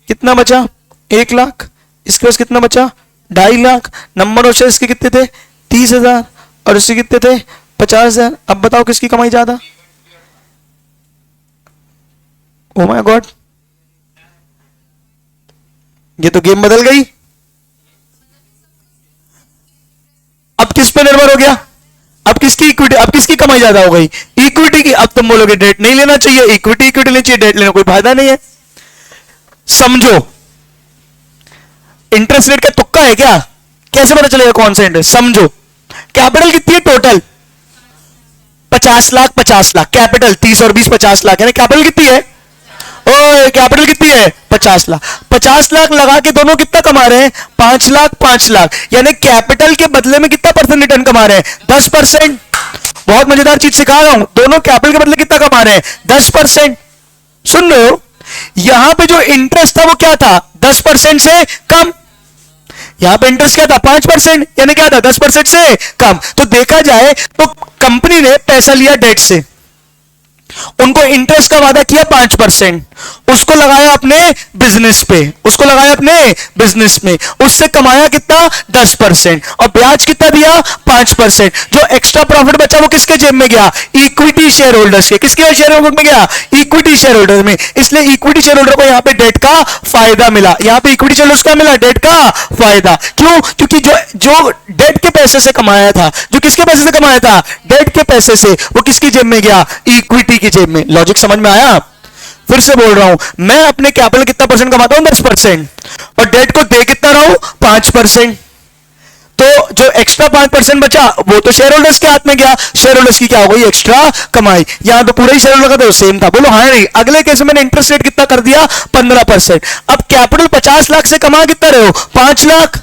कितना बचा? 1 लाख। इसके पास कितना बचा? 2.5 लाख। नंबर ऑफ शेयर्स के कितने थे? 30,000। और इसके कितने थे? 50,000। अब बताओ किसकी कमाई ज्यादा? ओ माय गॉड, ये तो गेम बदल गई। अब किस पे निर्भर हो गया? अब किसकी इक्विटी, अब किसकी कमाई ज्यादा हो गई? इक्विटी की। अब तुम बोलोगे डेट नहीं लेना चाहिए, इक्विटी इक्विटी लेनी चाहिए, डेट लेना कोई फायदा नहीं है। समझो, इंटरेस्ट रेट का तुक्का है क्या? कैसे पता चलेगा कौन सा इंटरेस्ट? समझो, कैपिटल कितनी है टोटल? 50 लाख, 50 लाख। कैपिटल 30 और 20 50 लाख, यानी कैपिटल कितनी है? ओ कैपिटल कितनी है? 50 लाख। 50 लाख लगा के दोनों कितना कमा रहे हैं? 5 लाख, 5 लाख। यानी कैपिटल के बदले में कितना परसेंट रिटर्न कमा रहे हैं? 10%। बहुत मजेदार चीज सिखा रहा हूं। दोनों कैपिटल के बदले कितना कमा रहे हैं? 10%। सुन रहे हो? यहां पे जो इंटरेस्ट था वो क्या था? 10% से कम। यहां पे इंटरेस्ट क्या था? 5%, यानी क्या था? 10% से कम। तो देखा जाए तो कंपनी ने पैसा लिया डेट से, उनको इंटरेस्ट का वादा किया 5%, उसको लगाया अपने बिजनेस पे, उसको लगाया अपने बिजनेस में, उससे कमाया कितना? 10%। और ब्याज कितना दिया? 5%। जो एक्स्ट्रा प्रॉफिट बचा वो किसके जेब में गया? इक्विटी शेयर होल्डर्स के। किसके शेयर होल्डर में गया? इक्विटी शेयर होल्डर में। इसलिए इक्विटी शेयर होल्डर को यहां पे डेट का फायदा मिला। यहां पे इक्विटी शेयर होल्डर्स का मिला डेट का फायदा। क्यों? क्योंकि जो डेट के पैसे से कमाया था, जो किसके पैसे से कमाया था? डेट के पैसे से, वो किसकी जेब में गया? इक्विटी की जेब में। लॉजिक समझ में आया? फिर से बोल रहा हूं, मैं अपने कैपिटल कितना परसेंट कमाता हूं? 10%। और डेट को दे कितना रहा हूं? 5%। तो जो एक्स्ट्रा 5% बचा वो तो शेयर होल्डर्स के हाथ में गया। शेयर होल्डर्स की क्या हो गई? एक्स्ट्रा कमाई। यहां तो पूरा ही शेयर होल्डर का तो सेम था। बोलो हाँ नहीं? अगले केस में मैंने इंटरेस्ट रेट कितना कर दिया? 15%। अब कैपिटल 50 लाख से कमा कितना रहे हो? 5 लाख।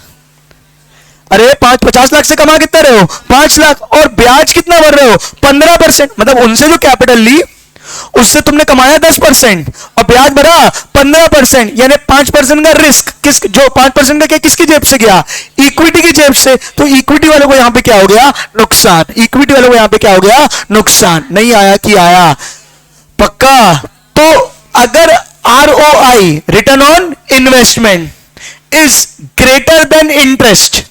अरे 50 लाख से कमा कितना रहे हो? 5 लाख। और ब्याज कितना भर रहे हो? 15%। मतलब उनसे जो कैपिटल ली उससे तुमने कमाया 10% और ब्याज भरा 15%, यानी 5% का रिस्क जो 5% का क्या किसकी जेब से गया? इक्विटी की जेब से। तो इक्विटी वालों को यहां पे क्या हो गया? नुकसान। इक्विटी वालों को यहां पे क्या हो गया? नुकसान। नहीं आया कि आया? पक्का? तो अगर ROI, return on investment, is greater then interest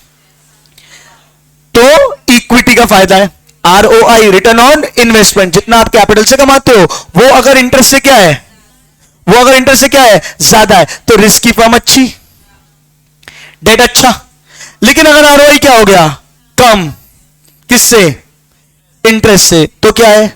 तो इक्विटी का फायदा है। ROI, रिटर्न ऑन इन्वेस्टमेंट, जितना आप कैपिटल से कमाते हो वो अगर इंटरेस्ट से क्या है? वो अगर इंटरेस्ट से क्या है? ज्यादा है, तो रिस्क की फर्म अच्छी, डेट अच्छा। लेकिन अगर ROI क्या हो गया? कम। किससे? इंटरेस्ट से। तो क्या है?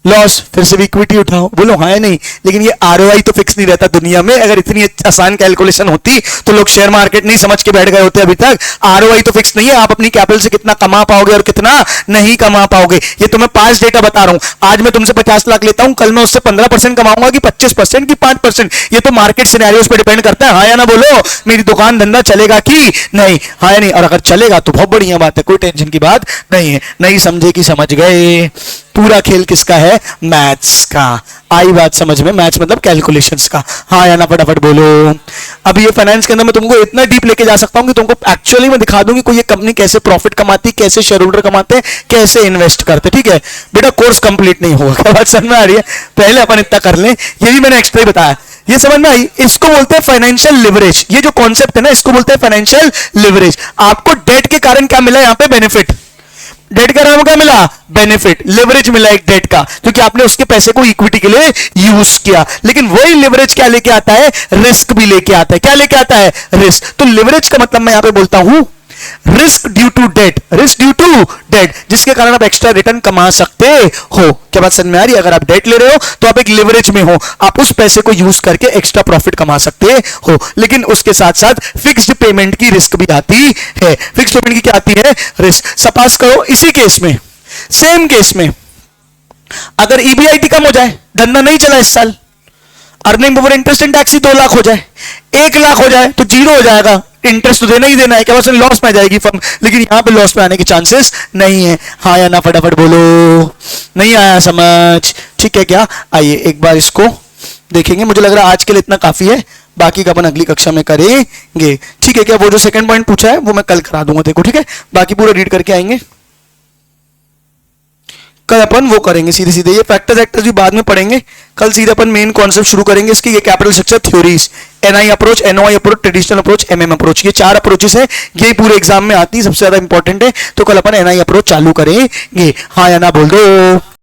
लॉस। फिर से इक्विटी उठाओ। बोलो हाँ है नहीं? लेकिन ये ROI तो फिक्स नहीं रहता दुनिया में। अगर इतनी आसान कैलकुलेशन होती तो लोग शेयर मार्केट नहीं समझ के बैठ गए होते अभी तक। ROI तो फिक्स नहीं है। आप अपनी कैपिटल से कितना कमा पाओगे और कितना नहीं कमा पाओगे। ये तो मैं 5 डेटा बता रहा हूं। आज मैं तुमसे 50 लाख लेता हूं, कल मैं उससे 15% कमाऊंगा कि 25% की 5%, ये तो मार्केट सिनेरियोस पे डिपेंड करता है। हाँ या ना बोलो? मेरी दुकान धंधा चलेगा कि नहीं? हाँ या नहीं? और अगर चलेगा तो बहुत बढ़िया बात है, कोई टेंशन की बात नहीं है। नहीं समझे कि समझ गए? पूरा खेल किसका है? मैथ्स का। आई बात समझ में? मैथ्स मतलब कैलकुलेशंस का। हाँ या ना? फटाफट बोलो। अब ये फाइनेंस के अंदर मैं तुमको इतना डीप लेके जा सकता हूं कि तुमको एक्चुअली मैं दिखा दूंगी कोई ये कंपनी कैसे प्रॉफिट कमाती, कैसे शेयर होल्डर कमाते हैं, कैसे इन्वेस्ट करते। ठीक है बेटा? कोर्स कंप्लीट नहीं होगा। क्या बात समझ में आ रही है? पहले अपन इतना कर लें। ये भी मैंने एक्स्ट्रा ही बताया। ये समझ में आई? इसको बोलते हैं फाइनेंशियल लिवरेज। ये जो कॉन्सेप्ट है ना, इसको बोलते हैं फाइनेंशियल लिवरेज। आपको डेट के कारण क्या मिला यहां पे? बेनिफिट। डेट का नाम क्या मिला? बेनिफिट। लिवरेज मिला एक डेट का, क्योंकि आपने उसके पैसे को इक्विटी के लिए यूज किया। लेकिन वही लिवरेज क्या लेके आता है? रिस्क भी लेके आता है। क्या लेके आता है? रिस्क। तो लिवरेज का मतलब मैं यहां पे बोलता हूं risk due to debt. Risk due to debt, जिसके कारण आप एक्स्ट्रा रिटर्न कमा सकते हो। क्या बात समझ में आ रही है? अगर आप डेट ले रहे हो तो आप एक लिवरेज में हो, आप उस पैसे को यूज करके एक्स्ट्रा प्रॉफिट कमा सकते हो। लेकिन उसके साथ साथ फिक्स्ड पेमेंट की रिस्क भी आती है। फिक्स्ड पेमेंट की क्या आती है? रिस्क। सपोज करो इसी केस में, सेम केस में, अगर ईबीआईटी कम हो जाए, धंधा नहीं चला इस साल, earning before interest and tax ही 2 लाख हो जाए, 1 लाख हो जाए तो जीरो हो जाएगा। इंटरेस्ट तो देना ही देना है, क्या बस लॉस में आ जाएगी फर्म। लेकिन यहां पे लॉस में आने के चांसेस नहीं है। हाँ या ना फटाफट बोलो। नहीं आया समझ? ठीक है क्या? आइए एक बार इसको देखेंगे। मुझे लग रहा है आज के लिए इतना काफी है, बाकी का अपन अगली कक्षा में करेंगे। ठीक है क्या? वो जो सेकंड पॉइंट पूछा है वो मैं कल करा दूंगा देखो, ठीक है? बाकी पूरा रीड करके आएंगे कल अपन, वो करेंगे सीधे सीधे। ये फैक्टर्स एक्टर्स भी बाद में पढ़ेंगे। कल सीधे अपन मेन कॉन्सेप्ट शुरू करेंगे इसके। ये capital structure theories, NI approach, NOI approach, traditional approach, MM approach, ये 4 अप्रोचेस है। ये पूरे एग्जाम में आती है, सबसे ज्यादा इंपॉर्टेंट है। तो कल अपन एनआई अप्रोच चालू करेंगे। हाँ या ना बोल दो।